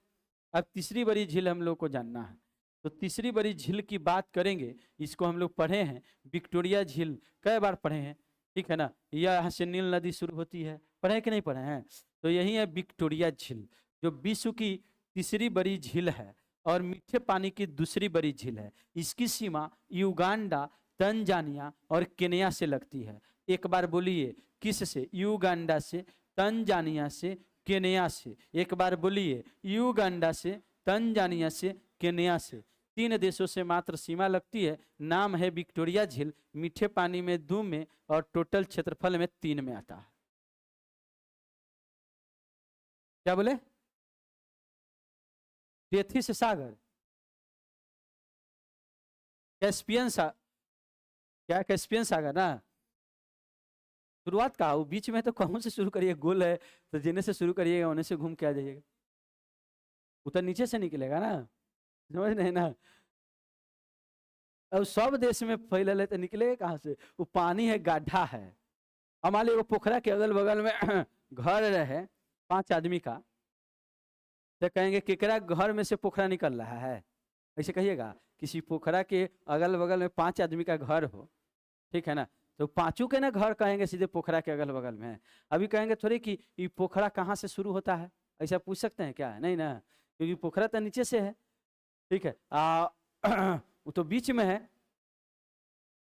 अब तीसरी बड़ी झील हम लोग को जानना है। तो तीसरी बड़ी झील की बात करेंगे, इसको हम लोग पढ़े हैं विक्टोरिया झील, कई बार पढ़े हैं, ठीक है ना। यहाँ से नील नदी शुरू होती है, पढ़े कि नहीं पढ़े हैं? तो यही है विक्टोरिया झील, जो विश्व की तीसरी बड़ी झील है और मीठे पानी की दूसरी बड़ी झील है। इसकी सीमा युगांडा, तंजानिया और केन्या से लगती है। एक बार बोलिए, किस से? युगांडा से, तंजानिया से, केन्या से। एक बार बोलिए, युगांडा से, तंजानिया से, केन्या से। 3 देशों से मात्र सीमा लगती है। नाम है विक्टोरिया झील। मीठे पानी में 2 में और टोटल क्षेत्रफल में 3 में आता है। क्या बोले? टेथिस सागर, कैस्पियन सागर, क्या कैस्पियन सागर ना? शुरुआत कहा? वो बीच में तो कहूं से शुरू करिए, गोल है तो जिन्हें से शुरू करिएगा उन्हें से घूम के आ जाइएगा। उतर नीचे से निकलेगा ना, समझ नहीं ना। अब सब देश में फैलल है तो निकलेगा कहाँ से? वो पानी है, गड्ढा है। हमारे वो पोखरा के अगल बगल में घर रहे 5 आदमी का, तो कहेंगे केकरा घर में से पोखरा निकल रहा है? ऐसे कहिएगा। किसी पोखरा के अगल बगल में 5 आदमी का घर हो, ठीक है ना, तो पांचों के ना घर कहेंगे सीधे पोखरा के अगल बगल में है। अभी कहेंगे थोड़ी कि ये पोखरा कहाँ से शुरू होता है, ऐसा पूछ सकते हैं क्या? नहीं ना, क्योंकि पोखरा तो नीचे से है, ठीक है। वो तो बीच में है।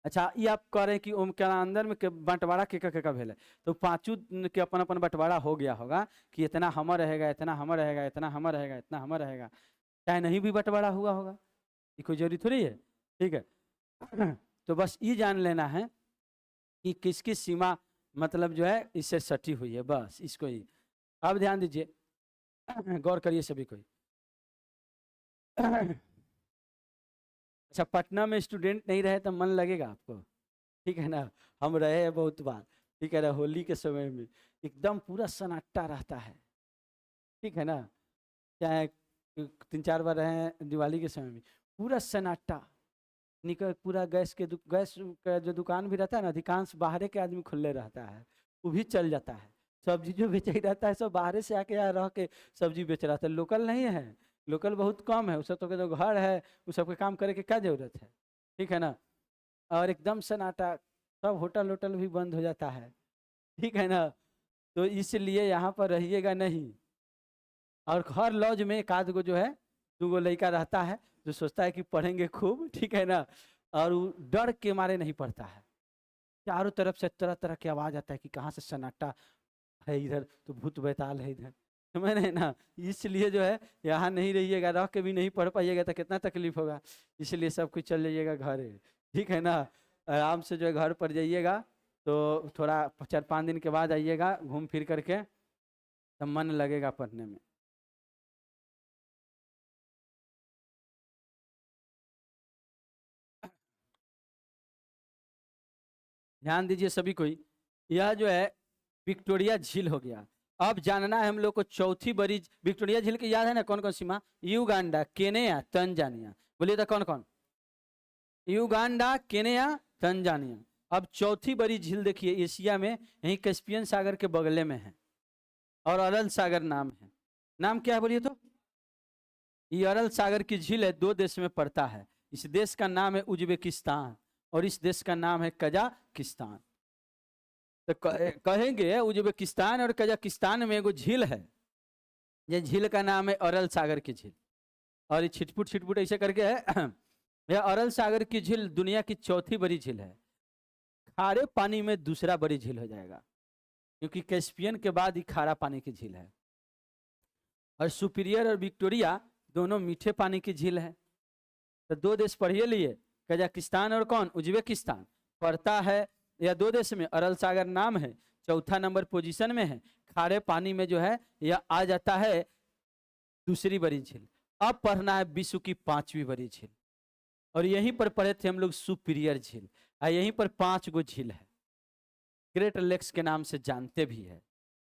अच्छा, ये आप कह रहे हैं कि ओम के अंदर में बंटवारा के भेल है, तो पांचों के अपन अपन बंटवारा हो गया होगा कि इतना हमर रहेगा, इतना हमर रहेगा, इतना हमर रहेगा, इतना हमर रहेगा। चाहे नहीं भी बंटवारा हुआ होगा, ये कोई जरूरी थोड़ी है, ठीक है। तो बस ये जान लेना है कि किसकी सीमा मतलब जो है इससे सटी हुई है, बस इसको ही। अब ध्यान दीजिए, गौर करिए सभी कोई। अच्छा, पटना में स्टूडेंट नहीं रहे तो मन लगेगा आपको, ठीक है ना। हम रहे हैं बहुत बार, ठीक है ना। होली के समय में एकदम पूरा सन्नाटा रहता है, ठीक है ना। चाहे 3-4 बार रहे हैं दिवाली के समय में, पूरा सन्नाटा निकल, पूरा गैस का जो दुकान भी रहता है ना, अधिकांश बाहर के आदमी खुले रहता है, वो भी चल जाता है। सब्जी जो बेच रहता है सब बाहर से आके यहाँ रह के सब्जी बेच रहा था, लोकल नहीं है, लोकल बहुत कम है। उस सब तो घर है, उस सबके काम करे के क्या जरूरत है, ठीक है ना। और एकदम सन्नाटा, सब होटल वोटल भी बंद हो जाता है, ठीक है ना। तो इसलिए यहाँ पर रहिएगा नहीं। और हर लॉज में एक आध गो जो है 2 गो लड़का रहता है जो सोचता है कि पढ़ेंगे खूब, ठीक है ना, और वो डर के मारे नहीं पढ़ता है। चारों तरफ से तरह तरह की आवाज आता है कि कहाँ से सन्नाटा है, इधर तो भूत बैताल है इधर, समझ ना। इसलिए जो है यहाँ नहीं रहिएगा, रह के भी नहीं पढ़ पाइएगा तो कितना तकलीफ होगा। इसलिए सब कुछ चल जाइएगा घर, ठीक है ना। आराम से जो है घर पर जाइएगा, तो थोड़ा 4-5 दिन के बाद आइएगा घूम फिर करके, तब मन लगेगा पढ़ने में। ध्यान दीजिए सभी कोई, यह जो है विक्टोरिया झील हो गया। अब जानना है हम लोग को चौथी बड़ी विक्टोरिया झील की, याद है ना कौन कौन सीमा? Uganda, Kenya, Tanzania. बोलिए तो कौन कौन? Uganda, Kenya, Tanzania. अब चौथी बड़ी झील देखिए, एशिया में, यही कैस्पियन सागर के बगले में है, और अरल सागर नाम है। नाम क्या है बोलिए तो? ये अरल सागर की झील है, 2 देश में पड़ता है। इस देश का नाम है उज्बेकिस्तान और इस देश का नाम है कजाकिस्तान। तो कहेंगे उज्बेकिस्तान और कजाकिस्तान में एगो झील है, ये झील का नाम है अरल सागर की झील। और ये छिटपुट छिटपुट ऐसे करके है। यह अरल सागर की झील दुनिया की चौथी बड़ी झील है। खारे पानी में दूसरा बड़ी झील हो जाएगा, क्योंकि कैस्पियन के बाद ही खारा पानी की झील है। और सुपीरियर और विक्टोरिया दोनों मीठे पानी की झील है। तो 2 देश पढ़िए लिए, कजाकिस्तान और कौन उज्बेकिस्तान पड़ता है। यह दो देश में अरल सागर नाम है, चौथा नंबर पोजीशन में है। खारे पानी में जो है यह आ जाता है दूसरी बड़ी झील। अब पढ़ना है विश्व की पांचवी बड़ी झील, और यहीं पर पढ़े थे हम लोग सुपीरियर झील। यहीं पर 5 गो झील है, ग्रेट लेक्स के नाम से जानते भी है।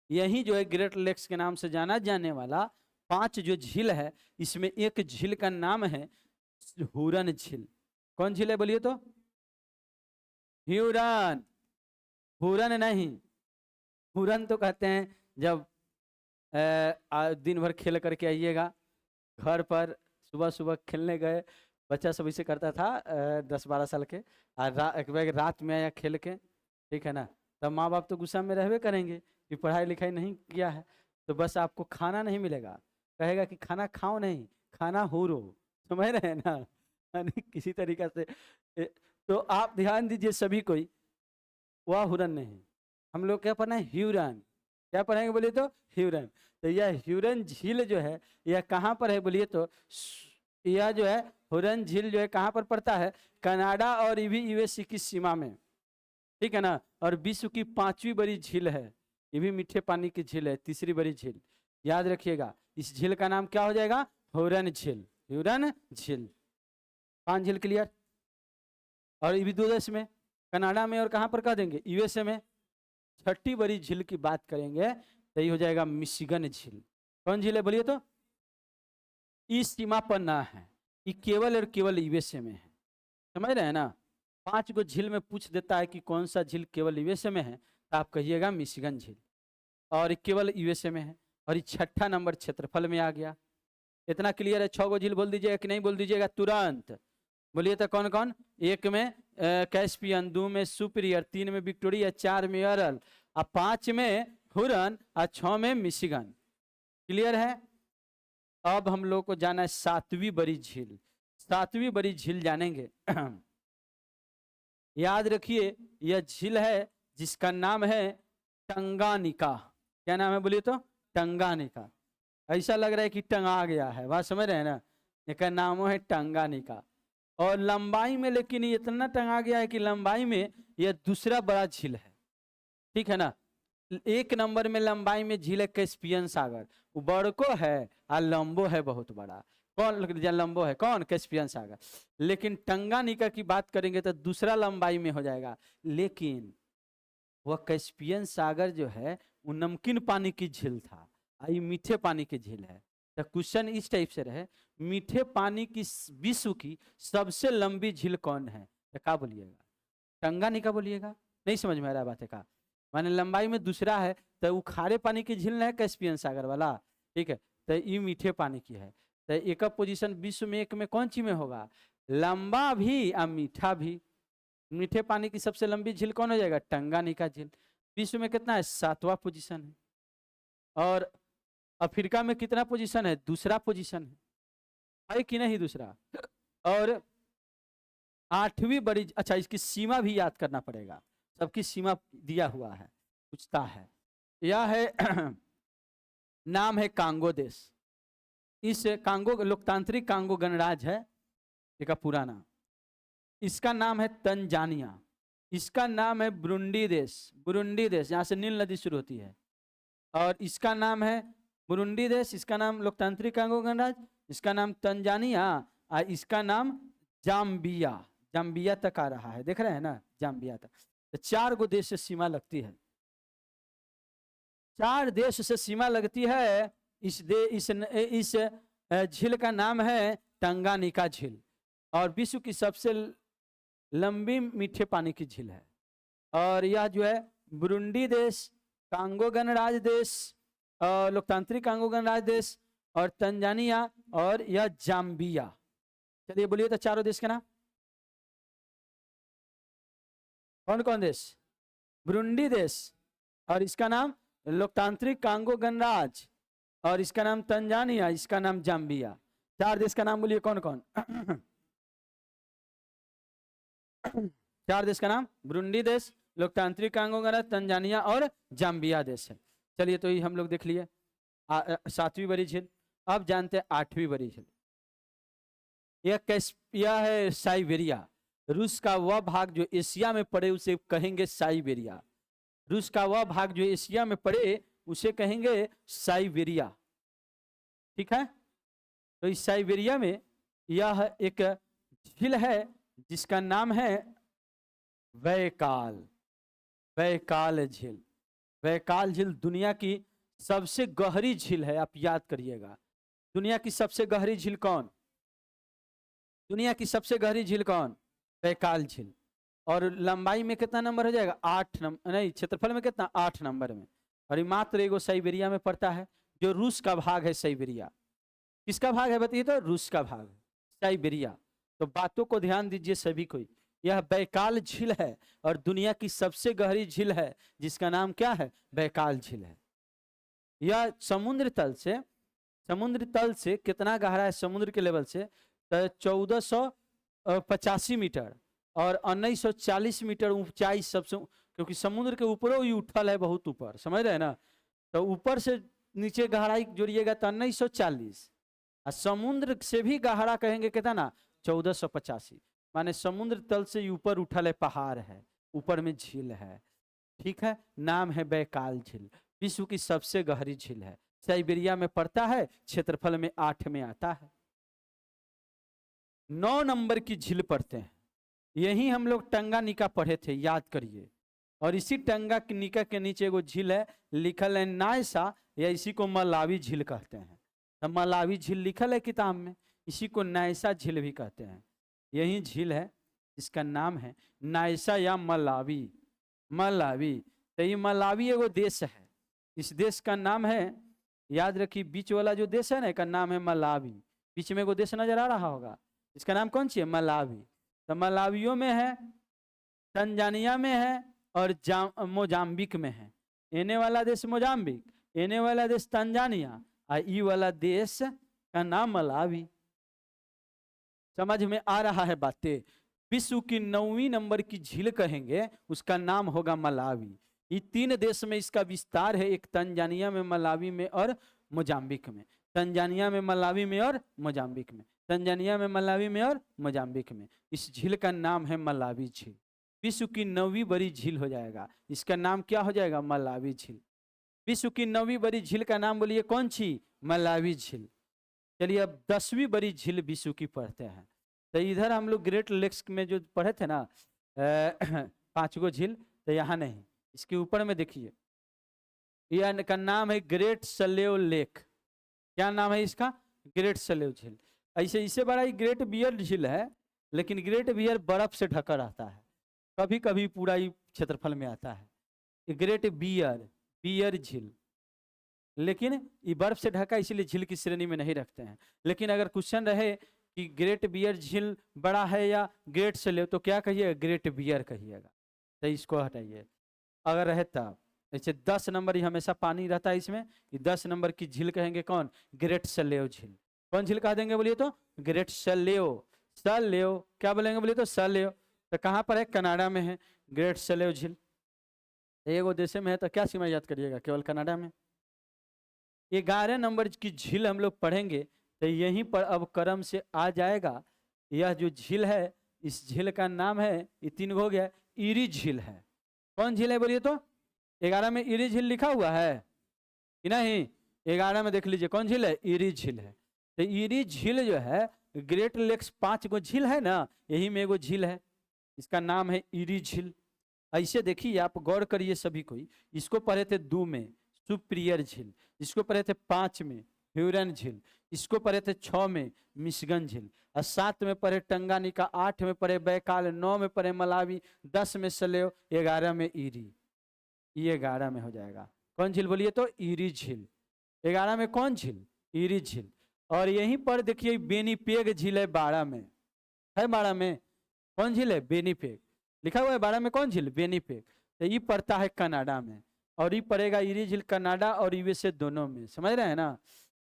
यही जो है ग्रेट लेक्स के नाम से जाना जाने वाला 5 जो झील है, इसमें एक झील का नाम है हुरन झील। कौन झील है बोलिए तो? ह्यूरन, हुरन नहीं। हुरन तो कहते हैं जब दिन भर खेल करके आइएगा घर पर, सुबह सुबह खेलने गए, बच्चा सब इसे करता था 10-12 साल के, और एक बार रात में आया खेल के, ठीक है ना, तब माँ बाप तो गुस्सा में रहवे करेंगे कि पढ़ाई लिखाई नहीं किया है, तो बस आपको खाना नहीं मिलेगा, कहेगा कि खाना खाओ नहीं, खाना हुरो, समझ रहे हैं ना, यानी किसी तरीका से। तो आप ध्यान दीजिए सभी कोई, वह हुरन नहीं, हम लोग क्या पढ़ना है? ह्यूरन। क्या पढ़ेंगे बोलिए तो? ह्यूरन। तो यह ह्यूरन झील जो है यह कहाँ पर है बोलिए तो? यह जो है हुरन झील जो है कहाँ पर पड़ता है? कनाडा और यूएसए की सीमा में, ठीक है ना। और विश्व की 5वीं बड़ी झील है, ये भी मीठे पानी की झील है, तीसरी बड़ी झील, याद रखिएगा। इस झील का नाम क्या हो जाएगा? हुरन झील। हुरन झील 5 झील क्लियर। और ये भी 2 देश में, कनाडा में और कहाँ पर कह देंगे? यूएसए में। छठी बड़ी झील की बात करेंगे तो ये हो जाएगा मिशिगन झील। कौन झील है बोलिए तो? इस सीमा पर ना है, ये केवल और केवल यूएसए में है, समझ रहे हैं ना। 5 गो झील में पूछ देता है कि कौन सा झील केवल यूएसए में है, तो आप कहिएगा मिशिगन झील, और केवल यूएसए में है। और ये 6ठा नंबर क्षेत्रफल में आ गया। इतना क्लियर है? 6 गो झील बोल दीजिएगा कि नहीं बोल दीजिएगा तुरंत? बोलिए तो कौन कौन? 1 में कैस्पियन, 2 में सुपीरियर, 3 में विक्टोरिया, 4 में अरल, और 5 में हुरन, और 6 में मिशिगन। क्लियर है? अब हम लोग को जाना है 7वीं बड़ी झील। 7वीं बड़ी झील जानेंगे। याद रखिए यह झील है जिसका नाम है टंगानिका। क्या नाम है बोलिए तो? टंगानिका। ऐसा लग रहा है कि टंगा गया है, बात समझ रहे हैं ना। इसका नाम है टंगानिका, और लंबाई में लेकिन इतना टंगा गया है कि लंबाई में यह दूसरा बड़ा झील है, ठीक है ना। 1 नंबर में लंबाई में झील है कैस्पियन सागर, वो बड़को है और लंबो है बहुत बड़ा। कौन लंबो है? कौन? कैस्पियन सागर। लेकिन टंगानिका की बात करेंगे तो दूसरा लंबाई में हो जाएगा, लेकिन वह कैस्पियन सागर जो है वो नमकीन पानी की झील था, ये मीठे पानी की झील है। तो क्वेश्चन इस टाइप से रहे, मीठे पानी की विश्व की सबसे लंबी झील कौन है? तो क्या बोलिएगा? टंगानिका बोलिएगा? नहीं समझ में आ रहा बात है का? माने लंबाई में दूसरा है, तो वो खारे पानी की झील है कैस्पियन सागर वाला, ठीक है। तो ये मीठे पानी की है। तो एक पोजीशन विश्व में 1 में कौन सी में होगा? लंबा भी और मीठा भी। मीठे पानी की सबसे लंबी झील कौन हो जाएगा? टंगानिका झील। विश्व में कितना है? 7वां पोजीशन है। और अफ्रीका में कितना पोजीशन है? दूसरा पोजीशन है कि नहीं? दूसरा। और 8वीं बड़ी, अच्छा इसकी सीमा भी याद करना पड़ेगा, सबकी सीमा दिया हुआ है, पूछता है। यह है नाम है कांगो देश। इस कांगो लोकतांत्रिक कांगो गणराज है इसका पूरा नाम। इसका नाम है तंजानिया। इसका नाम है बुरुंडी देश। बुरुंडी देश, यहाँ से नील नदी शुरू होती है। और इसका नाम है बुरुंडी देश, इसका नाम लोकतांत्रिक कांगो गणराज, इसका नाम तंजानिया, और इसका नाम जाम्बिया। जाम्बिया तक आ रहा है, देख रहे हैं ना, जाम्बिया तक। तो 4 गो देश से सीमा लगती है, 4 देश से सीमा लगती है। इस झील का नाम है टंगानिका झील, और विश्व की सबसे लंबी मीठे पानी की झील है। और यह जो है बुरुंडी देश, कांगो गणराज देश, लोकतांत्रिक कांगो गणराज देश, और तंजानिया, और यह जाम्बिया। चलिए बोलिए तो 4 देश के नाम। कौन कौन देश? बुरुंडी देश, और इसका नाम लोकतांत्रिक कांगो गणराज, और इसका नाम तंजानिया, इसका नाम जाम्बिया। 4 देश का नाम बोलिए कौन कौन? 4 देश का नाम बुरुंडी देश, लोकतांत्रिक कांगो गणराज, तंजानिया और जाम्बिया देश है। चलिए तो ये हम लोग देख लिए 7वीं बड़ी झील। अब जानते हैं 8वीं बड़ी झील। यह है साइबेरिया। रूस का वह भाग जो एशिया में पड़े उसे कहेंगे साइबेरिया। रूस का वह भाग जो एशिया में पड़े उसे कहेंगे साइबेरिया। ठीक है, तो इस साइबेरिया में यह एक झील है जिसका नाम है बैकाल। बैकाल झील। बैकाल झील दुनिया की सबसे गहरी झील है, आप याद करिएगा। दुनिया की सबसे गहरी झील कौन? दुनिया की सबसे गहरी झील कौन? बैकाल झील। और लंबाई में कितना नंबर हो जाएगा? 8 नंबर, नहीं क्षेत्रफल में कितना? 8 नंबर में। और ये मात्र एगो साइबेरिया में पड़ता है, जो रूस का भाग है साइबेरिया। किसका भाग है बताइए तो? रूस का भाग है साइबेरिया। तो बातों को ध्यान दीजिए सभी कोई। यह बैकाल झील है और दुनिया की सबसे गहरी झील है, जिसका नाम क्या है? बैकाल झील है। यह समुद्र तल से कितना गहरा है? समुद्र के लेवल से 1485 मीटर और 1940 मीटर ऊंचाई सबसे, क्योंकि समुद्र के ऊपरों ही उठल है, बहुत ऊपर, समझ रहे हैं ना। तो ऊपर से नीचे गहराई जोड़िएगा तो 1940, और समुद्र से भी गहरा कहेंगे कितना? 1485। माने समुद्र तल से ऊपर उठल है, पहाड़ है, ऊपर में झील है। ठीक है, नाम है बैकाल झील। विश्व की सबसे गहरी झील है, साइबेरिया में पड़ता है, क्षेत्रफल में 8 में आता है। 9 नंबर की झील पढ़ते हैं, यही हम लोग टंगानिका पढ़े थे, याद करिए। और इसी टंगानिका के नीचे एगो झील है, लिखल है नायसा, या इसी को मलावी झील कहते हैं। तो मलावी झील लिखल है किताब में, इसी को नायसा झील भी कहते हैं। यही झील है, इसका नाम है नायसा या मलावी। मलावी, तो ये मलावी एगो देश है। इस देश का नाम है, याद रखिए, बीच वाला जो देश है ना, इसका नाम है मलावी। बीच में एगो देश नजर आ रहा होगा, इसका नाम कौन सी है? मलावी। तो मलावियों में है, तंजानिया में है और मोजाम्बिक में है। एने वाला देश मोजाम्बिक, एने वाला देश तंजानिया, और ई वाला देश का नाम मलावी। समझ में आ रहा है बातें? विश्व की 9वीं नंबर की झील कहेंगे, उसका नाम होगा मलावी। ये 3 देश में इसका विस्तार है, एक तंजानिया में, मलावी में और मोजाम्बिक में। तंजानिया में, मलावी में और मोजाम्बिक में। तंजानिया में, मलावी में और मोजाम्बिक में। इस झील का नाम है मलावी झील। विश्व की 9वीं बड़ी झील हो जाएगा, इसका नाम क्या हो जाएगा? मलावी झील। विश्व की 9वीं बड़ी झील का नाम बोलिए, कौन सी? मलावी झील। चलिए अब 10वीं बड़ी झील विश्व की पढ़ते हैं। तो इधर हम लोग ग्रेट लेक्स में जो पढ़े थे ना, 5 गो झील, तो यहाँ नहीं, इसके ऊपर में देखिए, यह का नाम है ग्रेट सलेव लेक। क्या नाम है इसका? ग्रेट सलेव झील। ऐसे इससे बड़ा ही ग्रेट बियर झील है, लेकिन ग्रेट बियर बर्फ से ढका रहता है, कभी कभी पूरा ही क्षेत्रफल में आता है। ग्रेट बियर झील, लेकिन ये बर्फ से ढका, इसलिए झील की श्रेणी में नहीं रखते हैं। लेकिन अगर क्वेश्चन रहे कि ग्रेट बियर झील बड़ा है या ग्रेट सलेव, तो क्या कहिएगा? ग्रेट बियर कहिएगा। तो इसको हटाइए अगर रहे तब। ऐसे 10 नंबर ही हमेशा पानी रहता है इसमें, ये 10 नंबर की झील कहेंगे कौन? ग्रेट सलेव झील। कौन झील कह देंगे बोलिए तो? ग्रेट सलेव। सलेव क्या बोलेंगे बोलिए तो? सलेव। तो कहाँ पर है? कनाडा में है ग्रेट सलेव झील। एगो देश में है, तो क्या सीमा याद करिएगा? केवल कनाडा में। 11 नंबर की झील हम लोग पढ़ेंगे, तो यहीं पर अब क्रम से आ जाएगा। यह जो झील है, इस झील का नाम है, ये 3 हो गया, ईरी झील है। कौन झील है बोलिए तो? 11 में ईरी झील लिखा हुआ है कि नहीं? 11 में देख लीजिए, कौन झील है? ईरी झील है। तो ईरी झील जो है, ग्रेट लेक्स 5 गो झील है ना, यही में एगो झील है, इसका नाम है ईरी झील। ऐसे देखिए, आप गौर करिए सभी कोई। इसको पढ़े थे 2 में सुप्रियर झील, इसको पढ़े थे 5 में ह्यूरन झील, इसको पढ़े थे 6 में मिशिगन झील, और 7 में पढ़े टंगानिका, 8 में पढ़े बैकाल, 9 में पढ़े मलावी, 10 में सलेव, 11 में ईरी। ये 11 में हो जाएगा। कौन झील बोलिए तो? ईरी झील। 11 में कौन झील? ईरी झील। और यहीं पर देखिए बेनीपेग झील है 12 में, है 12 में। कौन झील है? बेनीपेग लिखा हुआ है 12 में। कौन झील? बेनीपेग। तो ये पड़ता है कनाडा में, और ये पड़ेगा ईरी झील कनाडा और यूएसए दोनों में, समझ रहे हैं ना।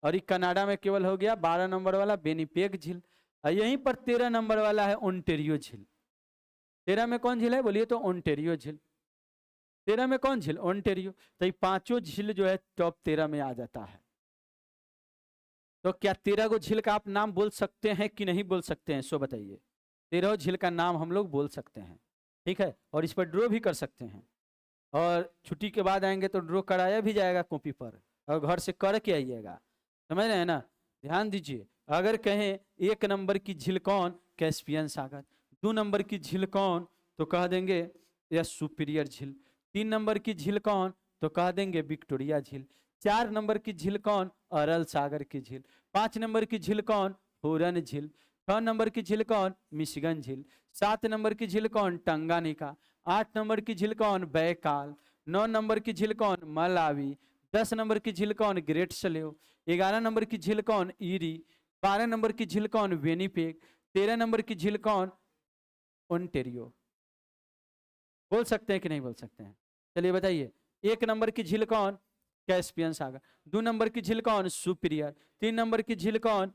और ये कनाडा में केवल हो गया 12 नंबर वाला बेनीपेग झील। और यहीं पर 13 नंबर वाला है ओंटेरियो झील। 13 में कौन झील है बोलिए तो? ओंटेरियो झील। 13 में कौन झील? ओंटेरियो। तो ये 5 झील जो है टॉप 13 में आ जाता है। तो क्या 13 गो झील का आप नाम बोल सकते हैं कि नहीं बोल सकते हैं, सो बताइए। 13 झील का नाम हम लोग बोल सकते हैं, ठीक है, और इस पर ड्रॉ भी कर सकते हैं। और छुट्टी के बाद आएंगे तो ड्रॉ कराया भी जाएगा कॉपी पर, और घर से करके आइएगा, समझ रहे हैं ना। ध्यान दीजिए, अगर कहें 1 नंबर की झील कौन, कैस्पियन सागर। 2 नंबर की झील कौन, तो कह देंगे यह सुपीरियर झील। 3 नंबर की झील कौन, तो कह देंगे विक्टोरिया झील। 4 नंबर की झील कौन, अरल सागर की झील। 5 नंबर की झील कौन, हुरन झील। 6 नंबर की झील कौन, मिशिगन झील। 7 नंबर की झील कौन, टंगानिका। 8 नंबर की झील कौन, बैकाल। 9 नंबर की झील कौन, मलावी। 10 नंबर की झील कौन, ग्रेट सलेव। 11 नंबर की झील कौन, ईरी। 12 नंबर की झील कौन, वेनिपेग। 13 नंबर की झील कौन, ओंटेरियो। बोल सकते हैं कि नहीं बोल सकते हैं, चलिए बताइए। 1 नंबर की झील कौन, कैस्पियन सागर। 2 नंबर की झील कौन, सुपीरियर। 3 नंबर की झील कौन,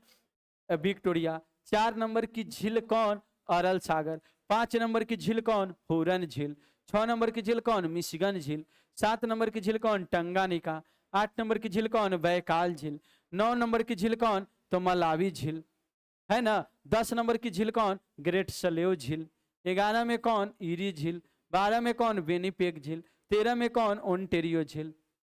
विक्टोरिया। 4 नंबर की झील कौन, अरल सागर। 5 नंबर की झील कौन, हुरन झील। 6 नंबर की झील कौन, मिशिगन झील। 7 नंबर की झील कौन, टंगानिका। 8 नंबर की झील कौन, बैकाल झील। 9 नंबर की झील कौन, तो मलावी झील, है ना। 10 नंबर की झील कौन, ग्रेट सलेव झील। 11 में कौन, ईरी झील। 12 में कौन, वेनिपेग झील। 13 में कौन, ओंटेरियो झील।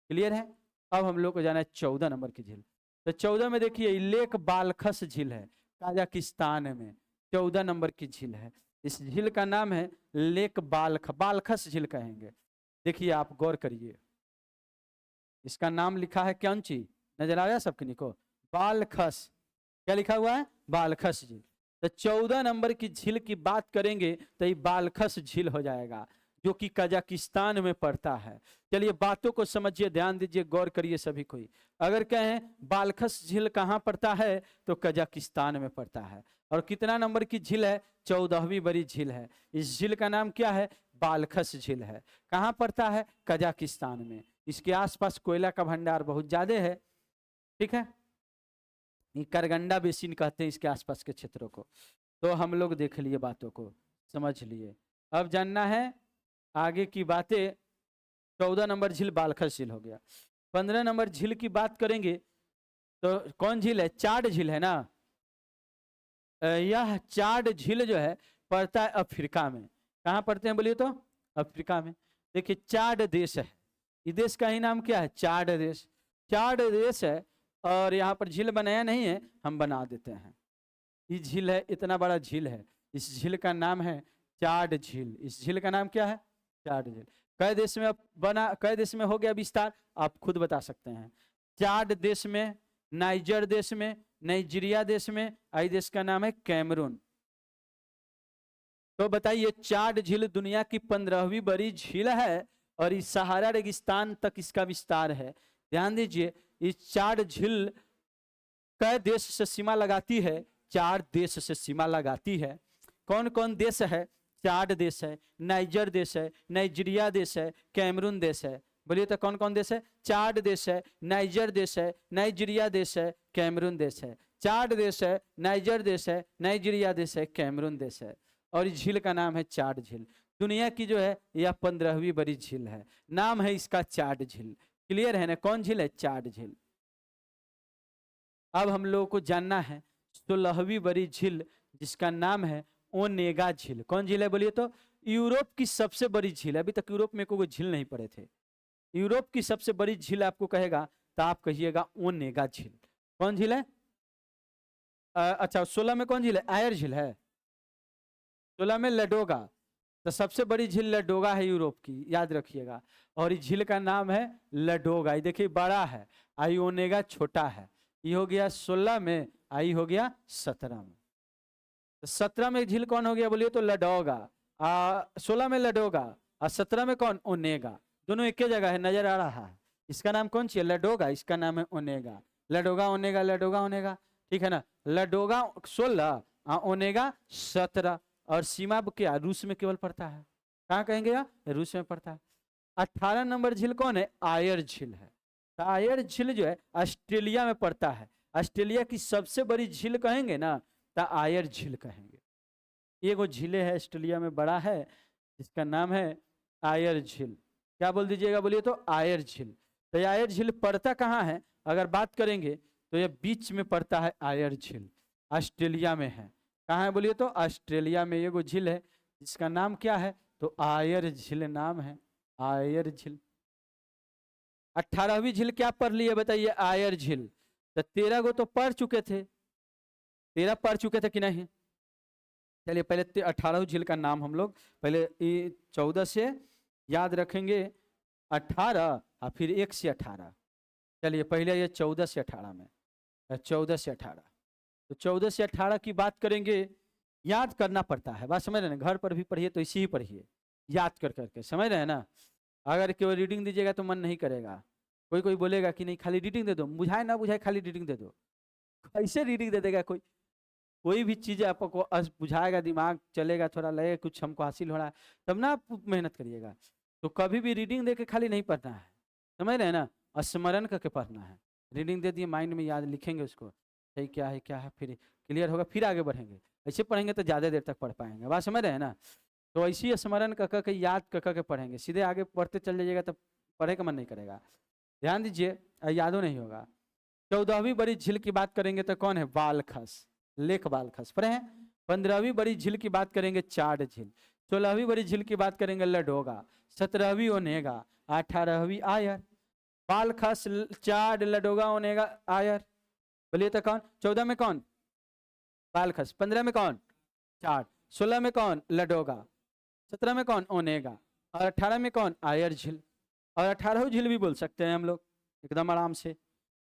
क्लियर है। अब हम लोग को जाना है 14 नंबर की झील। तो 14 में देखिए लेक बालखस झील है, काजाकिस्तान में 14 नंबर की झील है। इस झील का नाम है लेक बालखस झील कहेंगे। देखिए आप गौर करिए, इसका नाम लिखा है कौन सी, नजर आ रहा है सबके को, बालखस। क्या लिखा हुआ है, बालखस झील। तो 14 नंबर की झील की बात करेंगे तो ये बालखस झील हो जाएगा, जो कि कजाकिस्तान में पड़ता है। चलिए बातों को समझिए, ध्यान दीजिए, गौर करिए सभी कोई। अगर कहें बालखस झील कहाँ पड़ता है, तो कजाकिस्तान में पड़ता है। और कितना नंबर की झील है, 14वीं बड़ी झील है। इस झील का नाम क्या है, बालखस झील है। कहाँ पड़ता है, कजाकिस्तान में। इसके आसपास कोयला का भंडार बहुत ज्यादा है, ठीक है। ये करगंडा बेसिन कहते हैं इसके आसपास के क्षेत्रों को। तो हम लोग देख लिए, बातों को समझ लिए। अब जानना है आगे की बातें। 14 नंबर झील बालखस झील हो गया। 15 नंबर झील की बात करेंगे तो कौन झील है, चाड झील है ना। यह चाड झील जो है पड़ता है अफ्रीका में। कहाँ पड़ते हैं बोलिए तो, अफ्रीका में। देखिए चाड देश है, इस देश का ही नाम क्या है, चाड देश। चाड देश है, और यहाँ पर झील बनाया नहीं है, हम बना देते हैं। ये झील है, इतना बड़ा झील है। इस झील का नाम है चाड झील। इस झील का नाम क्या है, चाड झील। कई देश में बना, कई देश में हो गया विस्तार, आप खुद बता सकते हैं। चाड देश में, नाइजर देश में, नाइजीरिया देश में, आई देश का नाम है कैमरून। तो बताइए, चाड झील दुनिया की 15वीं बड़ी झील है, और इस सहारा रेगिस्तान तक इसका विस्तार है। ध्यान दीजिए, इस चाड झील कई देश से सीमा लगाती है, 4 देश से सीमा लगाती है। कौन कौन देश है, चाड देश है, नाइजर देश है, नाइजीरिया देश है, कैमरून देश है। बोलिए तो कौन कौन देश है, चाड देश है, नाइजर देश है, नाइजीरिया देश है, कैमरून देश है। चाड देश है, नाइजर देश है, नाइजीरिया देश है, कैमरून देश है। और इस झील का नाम है चाड झील। दुनिया की जो है यह 15वीं बड़ी झील है, नाम है इसका चाड झील। क्लियर है ना, कौन झील है, चाड झील। अब हम लोगों को जानना है 16वीं बड़ी झील, जिसका नाम है ओनेगा झील। कौन झील है बोलिए तो, यूरोप की सबसे बड़ी झील है। अभी तक यूरोप में कोई झील नहीं पड़े थे। यूरोप की सबसे बड़ी झील आपको कहेगा तो आप कहिएगा ओनेगा झील। कौन झील है, अच्छा 16 में कौन झील है, आयर झील है। 16 में लडोगा, तो सबसे बड़ी झील लडोगा है यूरोप की, याद रखिएगा। और इस झील का नाम है लडोगा। ये देखिए बड़ा है, आई ओनेगा छोटा है। ये हो गया 16 में, आई हो गया 17 में। तो 17 में झील कौन हो गया बोलिए तो लडोगा। 16 में लडोगा, और 17 में कौन, ओनेगा। दोनों एक ही जगह है, नजर आ रहा है। इसका नाम कौन सी है, लडोगा, इसका नाम है Onega. Ladoga Onega, Ladoga Onega, ठीक है ना। Ladoga 16, Onega 17। और सीमा क्या, रूस में केवल पड़ता है। कहाँ कहेंगे यार, रूस में पड़ता है। 18 नंबर झील कौन है, आयर झील है। तो आयर झील जो है ऑस्ट्रेलिया में पड़ता है। ऑस्ट्रेलिया की सबसे बड़ी झील कहेंगे ना, तो आयर झील कहेंगे। ये वो झीले है ऑस्ट्रेलिया में बड़ा है, जिसका नाम है आयर झील। क्या बोल दीजिएगा बोलिए तो, आयर झील। तो ये आयर झील पड़ता कहाँ है, अगर बात करेंगे तो ये बीच में पड़ता है आयर झील, ऑस्ट्रेलिया में है। कहाँ है बोलिए तो? ऑस्ट्रेलिया में एगो झील है जिसका नाम क्या है? तो आयर झील नाम है, आयर झील। 18वीं झील क्या पढ़ लिए बताइए? आयर झील। तो 13 गो तो पढ़ चुके थे, 13 पढ़ चुके थे कि नहीं? चलिए पहले 18 झील का नाम हम लोग पहले 14 से याद रखेंगे, 18 और फिर 1 से 18। चलिए पहले ये 14 से 18 में, 14 से 18। तो 14 से 18 की बात करेंगे, याद करना पड़ता है, बात समझ रहे हैं? घर पर भी पढ़िए तो इसी ही पढ़िए, याद कर करके, समझ रहे हैं ना? अगर केवल रीडिंग दीजिएगा तो मन नहीं करेगा। कोई कोई बोलेगा कि नहीं खाली रीडिंग दे दो, बुझाए ना बुझाए खाली रीडिंग दे दो। कैसे रीडिंग दे देगा कोई? कोई भी चीज़ आपको बुझाएगा, दिमाग चलेगा, थोड़ा लगेगा कुछ हमको हासिल हो रहा है, तब ना आप मेहनत करिएगा। तो कभी भी रीडिंग दे के खाली नहीं पढ़ना है, समझ रहे हैं ना? स्मरण करके पढ़ना है। रीडिंग दे दिए, माइंड में याद लिखेंगे उसको, सही क्या है क्या है, फिर क्लियर होगा, फिर आगे बढ़ेंगे। ऐसे पढ़ेंगे तो ज़्यादा देर तक पढ़ पाएंगे, बात समझ रहे हैं ना? तो ऐसे ही स्मरण कर के, याद कर के पढ़ेंगे, सीधे आगे पढ़ते चल जाइएगा तब पढ़े का मन नहीं करेगा। ध्यान दीजिए, यादो नहीं होगा। 14वीं बड़ी झील की बात करेंगे तो कौन है? बालखस, लेक बालखस पढ़े हैं। 15वीं बड़ी झील की बात करेंगे चाड झील। 16वीं बड़ी झील की बात करेंगे लडोगा। 17वीं ओनेगा। 18वीं आयर। बालखस, चाड, लडोगा, ओनेगा, आयर। बोलिए तो कौन? 14 में कौन? बालखस। 15 में कौन? चाड। 16 में कौन? लडोगा। 17 में कौन? ओनेगा। और 18 में कौन? आयर झील। और 18वीं झील भी बोल सकते हैं हम लोग एकदम आराम से।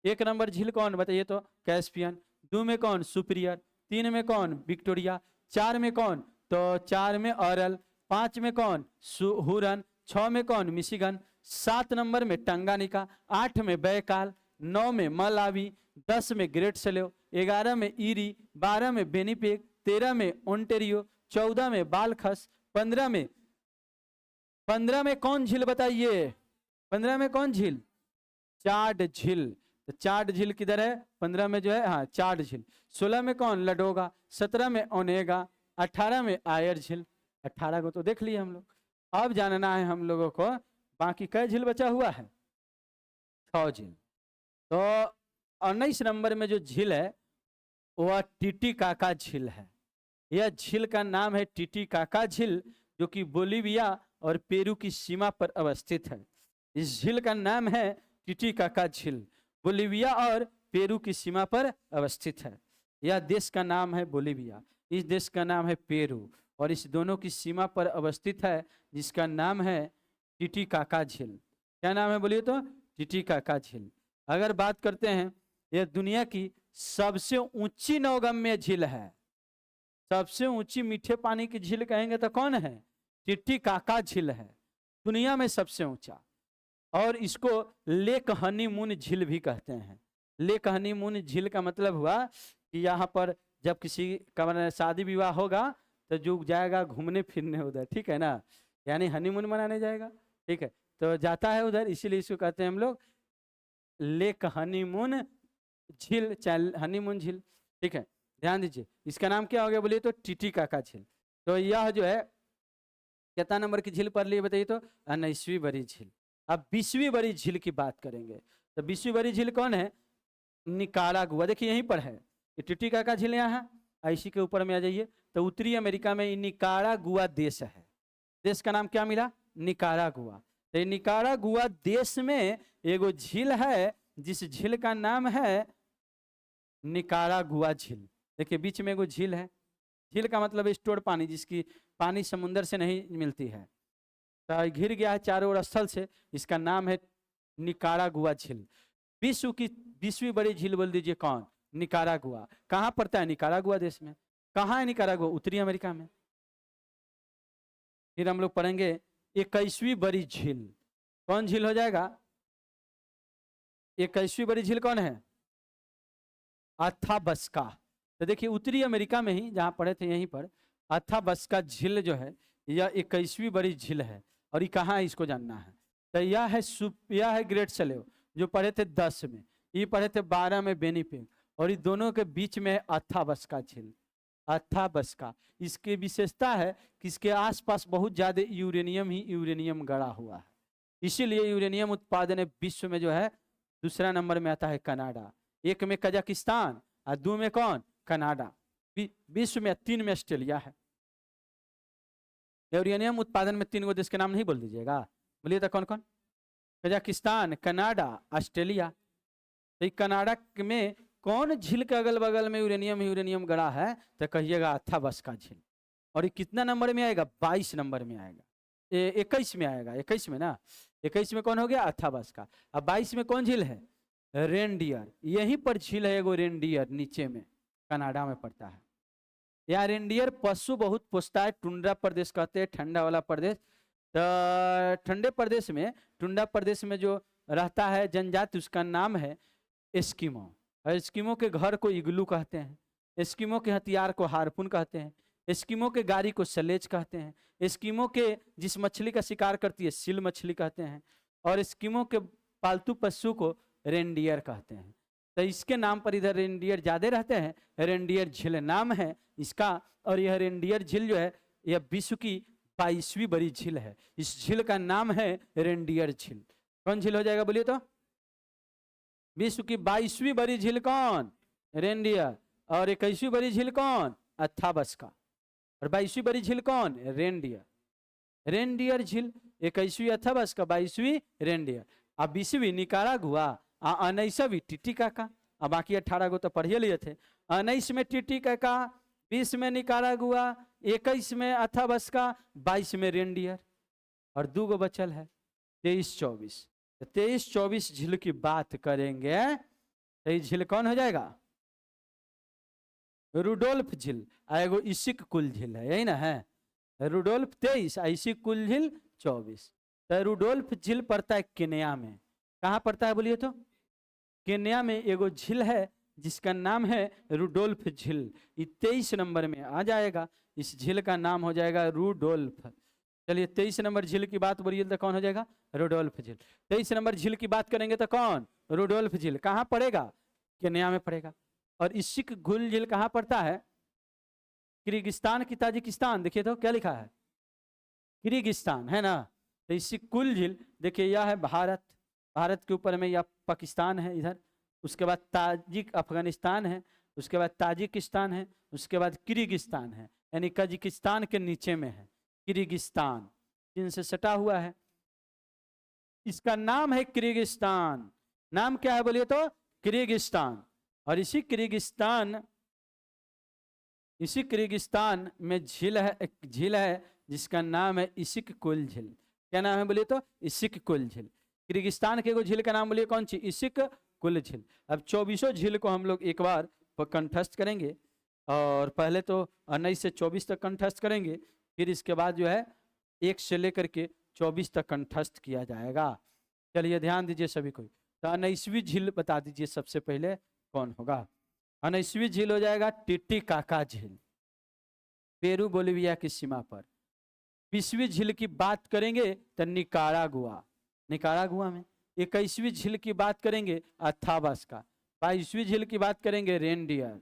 1 नंबर झील कौन बताइए तो? कैस्पियन। 2 में कौन? सुपीरियर। 3 में कौन? विक्टोरिया। 4 में कौन? तो 4 में औरल। 5 में कौन? हुरन। 6 में कौन? मिशिगन। 7 नंबर में टंगानिका। 8 में बैकाल। 9 में मलावी। 10 में ग्रेट सेलेव। 11 में ईरी। 12 में बेनिपेग। 13 में ओंटेरियो। 14 में बालखस। 15 में कौन झील बताइए? 15 में कौन झील? चाड झील। तो चाड झील किधर है? 15 में जो है, हाँ चाड झील। 16 में कौन? लडोगा। 17 में ओनेगा। 18 में आयर झील। 18 को तो देख लिए हम लोग। अब जानना है हम लोगों को बाकी कै झील बचा हुआ है? 6 झील। तो 19 नंबर में जो झील है वह टिटिकाका झील है। यह झील का नाम है टिटिकाका झील, जो कि बोलीविया और पेरू की सीमा पर अवस्थित है। इस झील का नाम है टिटिकाका झील, बोलीविया और पेरू की सीमा पर अवस्थित है। यह देश का नाम है बोलीविया, इस देश का नाम है पेरू, और इस दोनों की सीमा पर अवस्थित है, जिसका नाम है टिटिकाका झील। क्या नाम है बोलिए तो? टिटिकाका झील। अगर बात करते हैं, यह दुनिया की सबसे ऊंची नौगम्य झील है। सबसे ऊंची मीठे पानी की झील कहेंगे तो कौन है? टिटिकाका झील है, दुनिया में सबसे ऊंचा। और इसको लेक हनीमून झील भी कहते हैं। लेक हनीमून झील का मतलब हुआ कि यहाँ पर जब किसी का शादी विवाह होगा तो जो जाएगा घूमने फिरने उधर, ठीक है ना, यानी हनीमून मनाने जाएगा, ठीक है, तो जाता है उधर, इसीलिए इसको कहते हैं हम लोग लेक हनीमून झील, चाहे हनीमून झील, ठीक है। ध्यान दीजिए, इसका नाम क्या हो गया बोलिए तो? टिटिकाका झील। तो यह जो है कितना नंबर की झील पढ़ लिए बताइए तो? 19वीं बड़ी झील। अब 20वीं बड़ी झील की बात करेंगे। तो 20वीं बड़ी झील कौन है? निकारागुआ। देखिए यहीं पर है, ये टिटिकाका झील यहाँ है, इसी के ऊपर में आ जाइए। तो उत्तरी अमेरिका में निकारागुआ देश है। देश का नाम क्या मिला? निकारागुआ। तो निकारागुआ देश में एगो झील है, जिस झील का नाम है निकारागुआ झील। देखिए बीच में एगो झील है, झील का मतलब स्टोर पानी, जिसकी पानी समुंदर से नहीं मिलती है, तो घिर गया है चारों ओर स्थल से, इसका नाम है निकारागुआ झील। विश्व की 20वीं बड़ी झील बोल दीजिए कौन? निकारागुआ। कहाँ पड़ता है? निकारागुआ देश में। कहाँ है निकारागुआ? उत्तरी अमेरिका में। फिर हम लोग पढ़ेंगे 21वीं बड़ी झील। कौन झील हो जाएगा? 21वीं बड़ी झील कौन है? अथाबस्का। तो देखिए उत्तरी अमेरिका में ही जहाँ पढ़े थे यहीं पर अथाबस्का झील जो है, यह 21वीं बड़ी झील है। और ये कहाँ है इसको जानना है। तो यह है ग्रेट सेलेव, जो पढ़े थे 10 में, ये पढ़े थे 12 में बेनिपेग, और ये दोनों के बीच में है अथाबस्का झील। अथाबस्का, इसकी विशेषता है कि इसके आसपास बहुत ज्यादा यूरेनियम ही यूरेनियम गड़ा हुआ है, इसीलिए यूरेनियम उत्पादन विश्व में जो है दूसरा नंबर में आता है कनाडा। 1 में कजाकिस्तान और 2 में कौन? कनाडा। विश्व में 3 में ऑस्ट्रेलिया है। यूरेनियम उत्पादन में 3 गो देश के नाम नहीं बोल दीजिएगा, बोलिए तो कौन कौन? Kazakhstan, Canada, Australia. तो कनाडा में कौन झील के अगल बगल में यूरेनियम गड़ा है? तो कहिएगा अथाबस्का झील। और ये कितना नंबर में आएगा? 22 नंबर में आएगा, 21 में आएगा, 21 में ना, 21 में कौन हो गया? अथाबस्का। अब 22 में कौन झील है? रेनडियर। यहीं पर झील है एगो रेनडियर, नीचे में कनाडा में पड़ता है। यहाँ रेनडियर पशु बहुत पोसता है, टुंड्रा प्रदेश कहते हैं, ठंडा वाला प्रदेश। तो ठंडे प्रदेश में, टुंड्रा प्रदेश में जो रहता है जनजाति, उसका नाम है एस्किमो। और एस्किमो के घर को इग्लू कहते हैं, एस्किमो के हथियार को हारपून कहते हैं, एस्किमो के गाड़ी को सलेज कहते हैं, एस्किमो के जिस मछली का शिकार करती है सील मछली कहते हैं, और एस्किमो के पालतू पशु को रेनडियर कहते हैं। तो इसके नाम पर इधर रेनडियर ज्यादा रहते हैं, रेनडियर झील नाम है इसका। और यह रेनडियर झील जो है यह विश्व की 22वीं बड़ी झील है। इस झील का नाम है रेनडियर झील। कौन झील हो जाएगा बोलिए तो? विश्व की 22वीं बड़ी झील कौन? रेनडियर। और 21वीं बड़ी झील कौन? अथाबस्का। और 22वीं बड़ी झील कौन? रेनडियर। रेनडियर झील 21वीं अथाबस्का, 22वीं रेनडियर। अब 20वीं निकारागुआ, 19वीं टिटिकाका। अब बाकी 18 गो तो पढ़िए लिए थे। 19 में टिटिकाका, 20 में निकारागुआ, 21 में अथाबस्का, 22 में रेनडियर। और 2 गो बचल है 23-24। 23-24 झील की बात करेंगे तो ये झील कौन हो जाएगा? रुडोल्फ झील। एगो इसिक कुल झील है, यही ना है? रुडोल्फ 23, इसिक कुल झील 24। तो रुडोल्फ झील पड़ता है केन्या में। कहाँ पड़ता है बोलिए तो? केन्या में एगो झील है जिसका नाम है रुडोल्फ झील। ये 23 नंबर में आ जाएगा। इस झील का नाम हो जाएगा रुडोल्फ। चलिए 23 नंबर झील की बात बोलिए तो कौन हो जाएगा? रुडोल्फ झील। 23 नंबर झील की बात करेंगे तो कौन? रुडोल्फ झील। कहाँ पड़ेगा? केन्या में पड़ेगा। और इसिक कुल झील कहाँ पड़ता है? किर्गिस्तान की ताजिकिस्तान। देखिए तो क्या लिखा है? किर्गिस्तान है ना। तो इसिक कुल झील देखिए यह है भारत, भारत के ऊपर में यह पाकिस्तान है इधर, उसके बाद ताजिक अफगानिस्तान है, उसके बाद ताजिकिस्तान है, उसके बाद किर्गिस्तान है, यानी कजाकिस्तान के नीचे में है किर्गिस्तान, जिनसे सटा हुआ है। इसका नाम है किर्गिस्तान। नाम क्या है बोलिए तो? किर्गिस्तान। और इसी किर्गिस्तान में झील है, एक झील है जिसका नाम है इसिक कुल झील। क्या नाम है बोलिए तो? इसिक कुल झील। किर्गिस्तान के एगो झील का नाम बोलिए कौन सी? इसिक कुल झील। अब 24 झील को हम लोग एक बार कंठस्थ करेंगे, और पहले तो 19 से 24 तक कंठस्थ करेंगे, फिर इसके बाद जो है 1 से लेकर के 24 तक कंठस्थ किया जाएगा। चलिए ध्यान दीजिए सभी को। तो 19वीं झील बता दीजिए सबसे पहले कौन होगा? 19वीं झील हो जाएगा टिटिकाका झील, पेरू बोलिविया की सीमा पर। 20वीं झील की बात करेंगे तो निकारागुआ, निकारागुआ में। 21वीं झील की बात करेंगे अथाबस्का। 22वीं झील की बात करेंगे रेनडियर।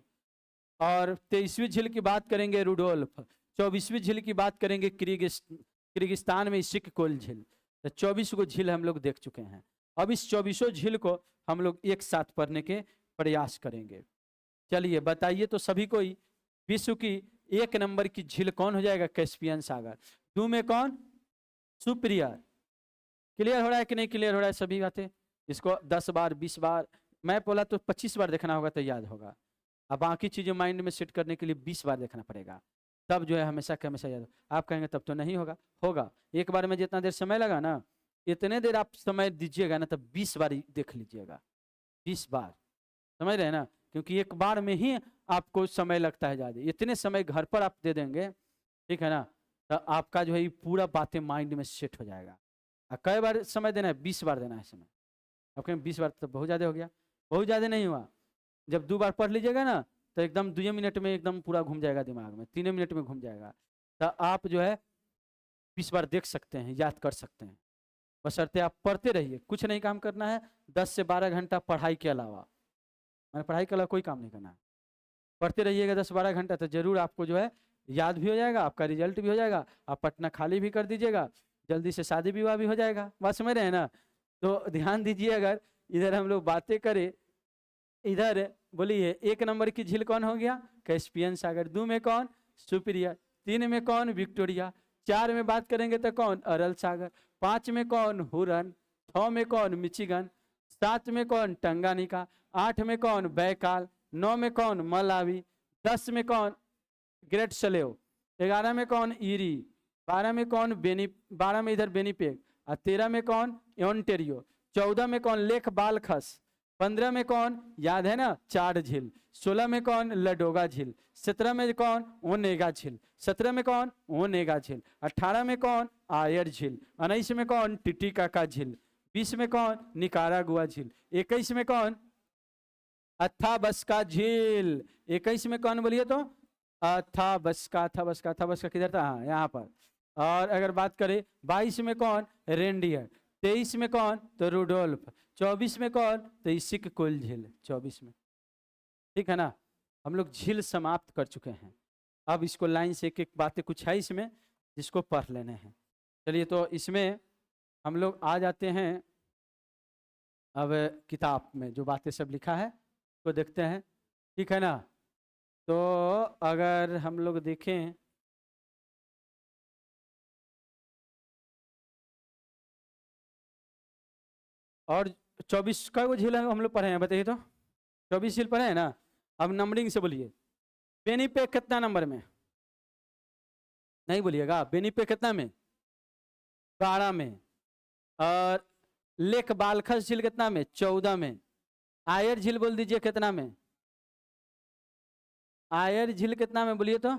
और 23वीं झील की बात करेंगे रुडोल्फ। 24वीं झील की बात करेंगे किर्गिस्तान में इसिक कुल झील। तो 24 को झील हम लोग देख चुके हैं। अब इस 24 झील को हम लोग एक साथ पढ़ने के प्रयास करेंगे। चलिए बताइए तो सभी को, विश्व की 1 नंबर की झील कौन हो जाएगा? कैस्पियन सागर। 2 में कौन? सुपीरियर। क्लियर हो रहा है कि नहीं क्लियर हो रहा है सभी बातें? इसको 10 बार 20 बार, मैं बोला तो 25 बार देखना होगा तो याद होगा। अब बाकी चीजें माइंड में सेट करने के लिए 20 बार देखना पड़ेगा, तब जो है हमेशा के हमेशा याद। आप कहेंगे तब तो नहीं होगा, होगा। एक बार में जितना देर समय लगा ना, इतने देर आप समय दीजिएगा ना, तब 20 बार देख लीजिएगा, 20 बार। समझ रहे हैं ना? क्योंकि एक बार में ही आपको समय लगता है ज़्यादा। इतने समय घर पर आप दे देंगे, ठीक है ना, तो आपका जो है ये पूरा बातें माइंड में सेट हो जाएगा। कई बार समय देना है? 20 बार देना है समय। आप कहें 20 बार तो बहुत ज़्यादा हो गया। बहुत ज़्यादा नहीं हुआ। जब 2 बार पढ़ लीजिएगा ना, तो एकदम 2 मिनट में एकदम पूरा घूम जाएगा दिमाग में, 3 मिनट में घूम जाएगा। तो आप जो है 20 बार देख सकते हैं, याद कर सकते हैं। बशर्ते आप पढ़ते रहिए, कुछ नहीं काम करना है। 10 से 12 घंटा पढ़ाई के अलावा, मैंने पढ़ाई के अलावा कोई काम नहीं करना है। पढ़ते रहिएगा 10-12 घंटा, तो जरूर आपको जो है याद भी हो जाएगा, आपका रिजल्ट भी हो जाएगा। आप पटना खाली भी कर दीजिएगा, जल्दी से शादी विवाह भी हो जाएगा। बात समझ रहे हैं ना? तो ध्यान दीजिए, अगर इधर हम लोग बातें करें, इधर बोलिए 1 नंबर की झील कौन हो गया? कैस्पियन सागर, 2 में कौन सुपीरियर, 3 में कौन विक्टोरिया, 4 में बात करेंगे तो कौन अरल सागर, 5 में कौन हुरन, 6 में कौन मिचिगन, 7 में कौन टंगानिका, 8 में कौन बैकाल, 9 में कौन मलावी, 10 में कौन ग्रेट सलेव, 11 में कौन ईरी, 12 में कौन 12 में इधर बेनीपेग, और 13 में कौन ओंटेरियो, 14 में कौन लेक बालखस, 15 में कौन याद है ना चार झील, 16 में कौन लडोगा झील, 17 में कौन ओनेगा झील, 17 में कौन ओनेगा झील, 18 में कौन आयर झील, 19 में कौन टिटिकाका झील, 20 में कौन निकारागुआ झील, 21 में कौन अथाबस्का झील, 21 में कौन बोलिए तो अथाबस्का किधर था, हाँ यहाँ पर। और अगर बात करें 22 में कौन रेंडियर, 23 में कौन तो रुडोल्फ, 24 में कौन तो इसिक कुल झील, 24 में, ठीक है ना। हम लोग झील समाप्त कर चुके हैं, अब इसको लाइन से एक एक बातें कुछ है इसमें जिसको पढ़ लेने हैं। चलिए तो इसमें हम लोग आ जाते हैं अब किताब में जो बातें सब लिखा है तो देखते हैं, ठीक है ना। तो अगर हम लोग देखें और 24 का वो झील हम लोग पढ़े हैं, बताइए तो 24 झील पढ़े हैं ना। अब नंबरिंग से बोलिए, बेनीपेग कितना नंबर में, नहीं बोलिएगा, बेनीपेग कितना में 12 में, और लेक बालखस झील कितना में 14 में, आयर झील बोल दीजिए कितना में, आयर झील कितना में बोलिए तो,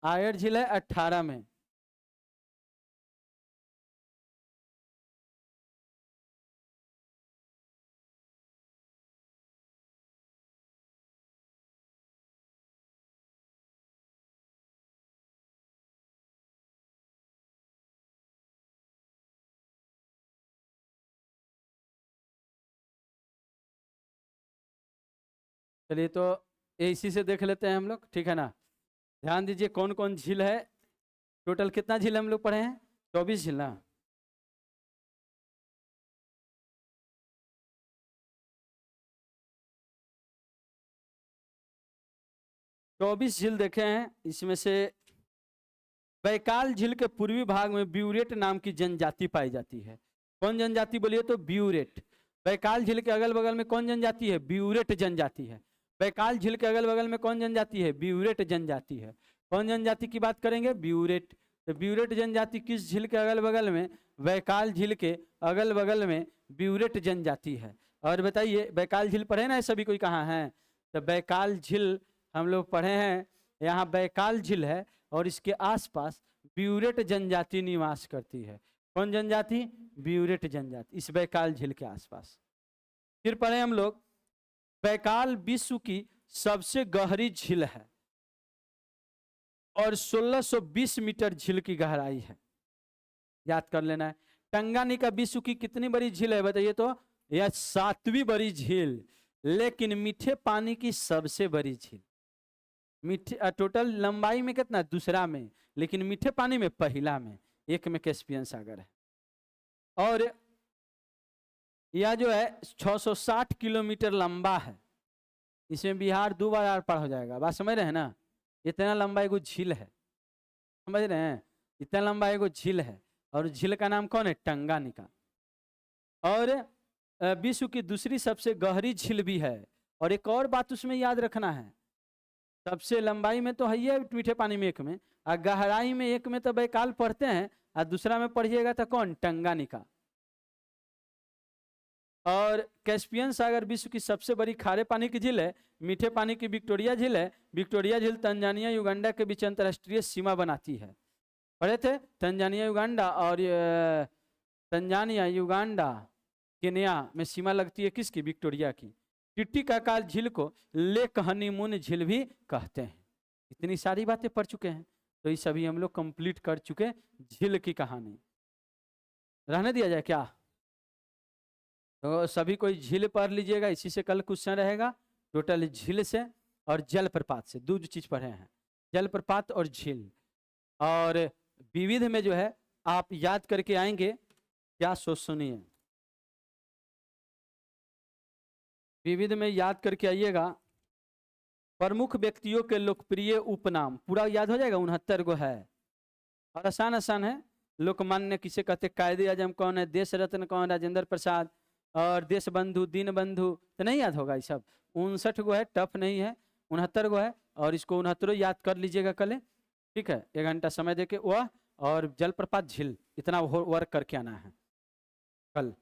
आयर झील है 18 में, चलिए तो इसी से देख लेते हैं हम लोग, ठीक है ना। ध्यान दीजिए कौन कौन झील है, टोटल कितना झील हम लोग पढ़े हैं 24 झील ना। 24 झील देखे हैं, इसमें से बैकाल झील के पूर्वी भाग में ब्यूरेट नाम की जनजाति पाई जाती है। कौन जनजाति बोलिए तो ब्यूरेट। बैकाल झील के अगल बगल में कौन जनजाति है, ब्यूरेट जनजाति है। बैकाल झील के अगल बगल में कौन जनजाति है, ब्यूरेट जनजाति है। कौन जनजाति की बात करेंगे, ब्यूरेट। तो ब्यूरेट जनजाति किस झील के अगल बगल में, बैकाल झील के अगल बगल में ब्यूरेट जनजाति है। और बताइए बैकाल झील पढ़े ना सभी कोई, कहाँ है तो बैकाल झील हम लोग पढ़े हैं, यहाँ बैकाल झील है और इसके आसपास ब्यूरेट जनजाति निवास करती है। कौन जनजाति, ब्यूरेट जनजाति, इस बैकाल झील के आसपास। फिर पढ़े हम लोग बैकाल विश्व की सबसे गहरी झील है और 1620 मीटर झील की गहराई है, याद कर लेना है। टंगानिका विश्व की कितनी बड़ी झील है बताइए तो, यह 7वीं बड़ी झील, लेकिन मीठे पानी की सबसे बड़ी झील। मीठे टोटल लंबाई में कितना, दूसरा में, लेकिन मीठे पानी में पहला में, एक में कैस्पियन सागर है। और यह जो है 660 किलोमीटर लंबा है, इसमें बिहार 2 बार आर पार हो जाएगा। बात समझ रहे हैं ना, इतना लंबा एगो झील है, समझ रहे हैं, इतना लंबा एगो झील है और झील का नाम कौन है, टंगानिका। और विश्व की दूसरी सबसे गहरी झील भी है। और एक और बात उसमें याद रखना है, सबसे लंबाई में तो है ही मीठे पानी में एक में, और गहराई में एक में तो बैकाल पढ़ते हैं और दूसरा में पढ़िएगा तो कौन, टंगानिका। और कैस्पियन सागर विश्व की सबसे बड़ी खारे पानी की झील है। मीठे पानी की विक्टोरिया झील है। विक्टोरिया झील तंजानिया युगांडा के बीच अंतर्राष्ट्रीय सीमा बनाती है, पढ़े थे, तंजानिया युगांडा, और तंजानिया युगांडा केन्या में सीमा लगती है किसकी, विक्टोरिया की। टिटिकाका झील को लेक हनीमून झील भी कहते हैं। इतनी सारी बातें पढ़ चुके हैं, तो ये सभी हम लोग कंप्लीट कर चुके झील की कहानी। रहने दिया जाए क्या, तो सभी कोई झील पढ़ लीजिएगा, इसी से कल क्वेश्चन रहेगा। टोटल झील से और जलप्रपात से 2 चीज पढ़े हैं, जलप्रपात और झील। और विविध में जो है आप याद करके आएंगे, क्या सोच सुनिए, विविध में याद करके आइएगा प्रमुख व्यक्तियों के लोकप्रिय उपनाम पूरा याद हो जाएगा, 69 गो है और आसान आसान है। लोकमान्य किसे कहते, कायदे आजम कौन है, देश रत्न कौन, राजेंद्र प्रसाद, और देश बंधु, दीन बंधु, तो नहीं याद होगा ये सब। 59 गो है, टफ नहीं है, 69 गो है और इसको 69 याद कर लीजिएगा कल। ठीक है, 1 घंटा समय देके वह और जलप्रपात झील इतना वर्क करके आना है कल।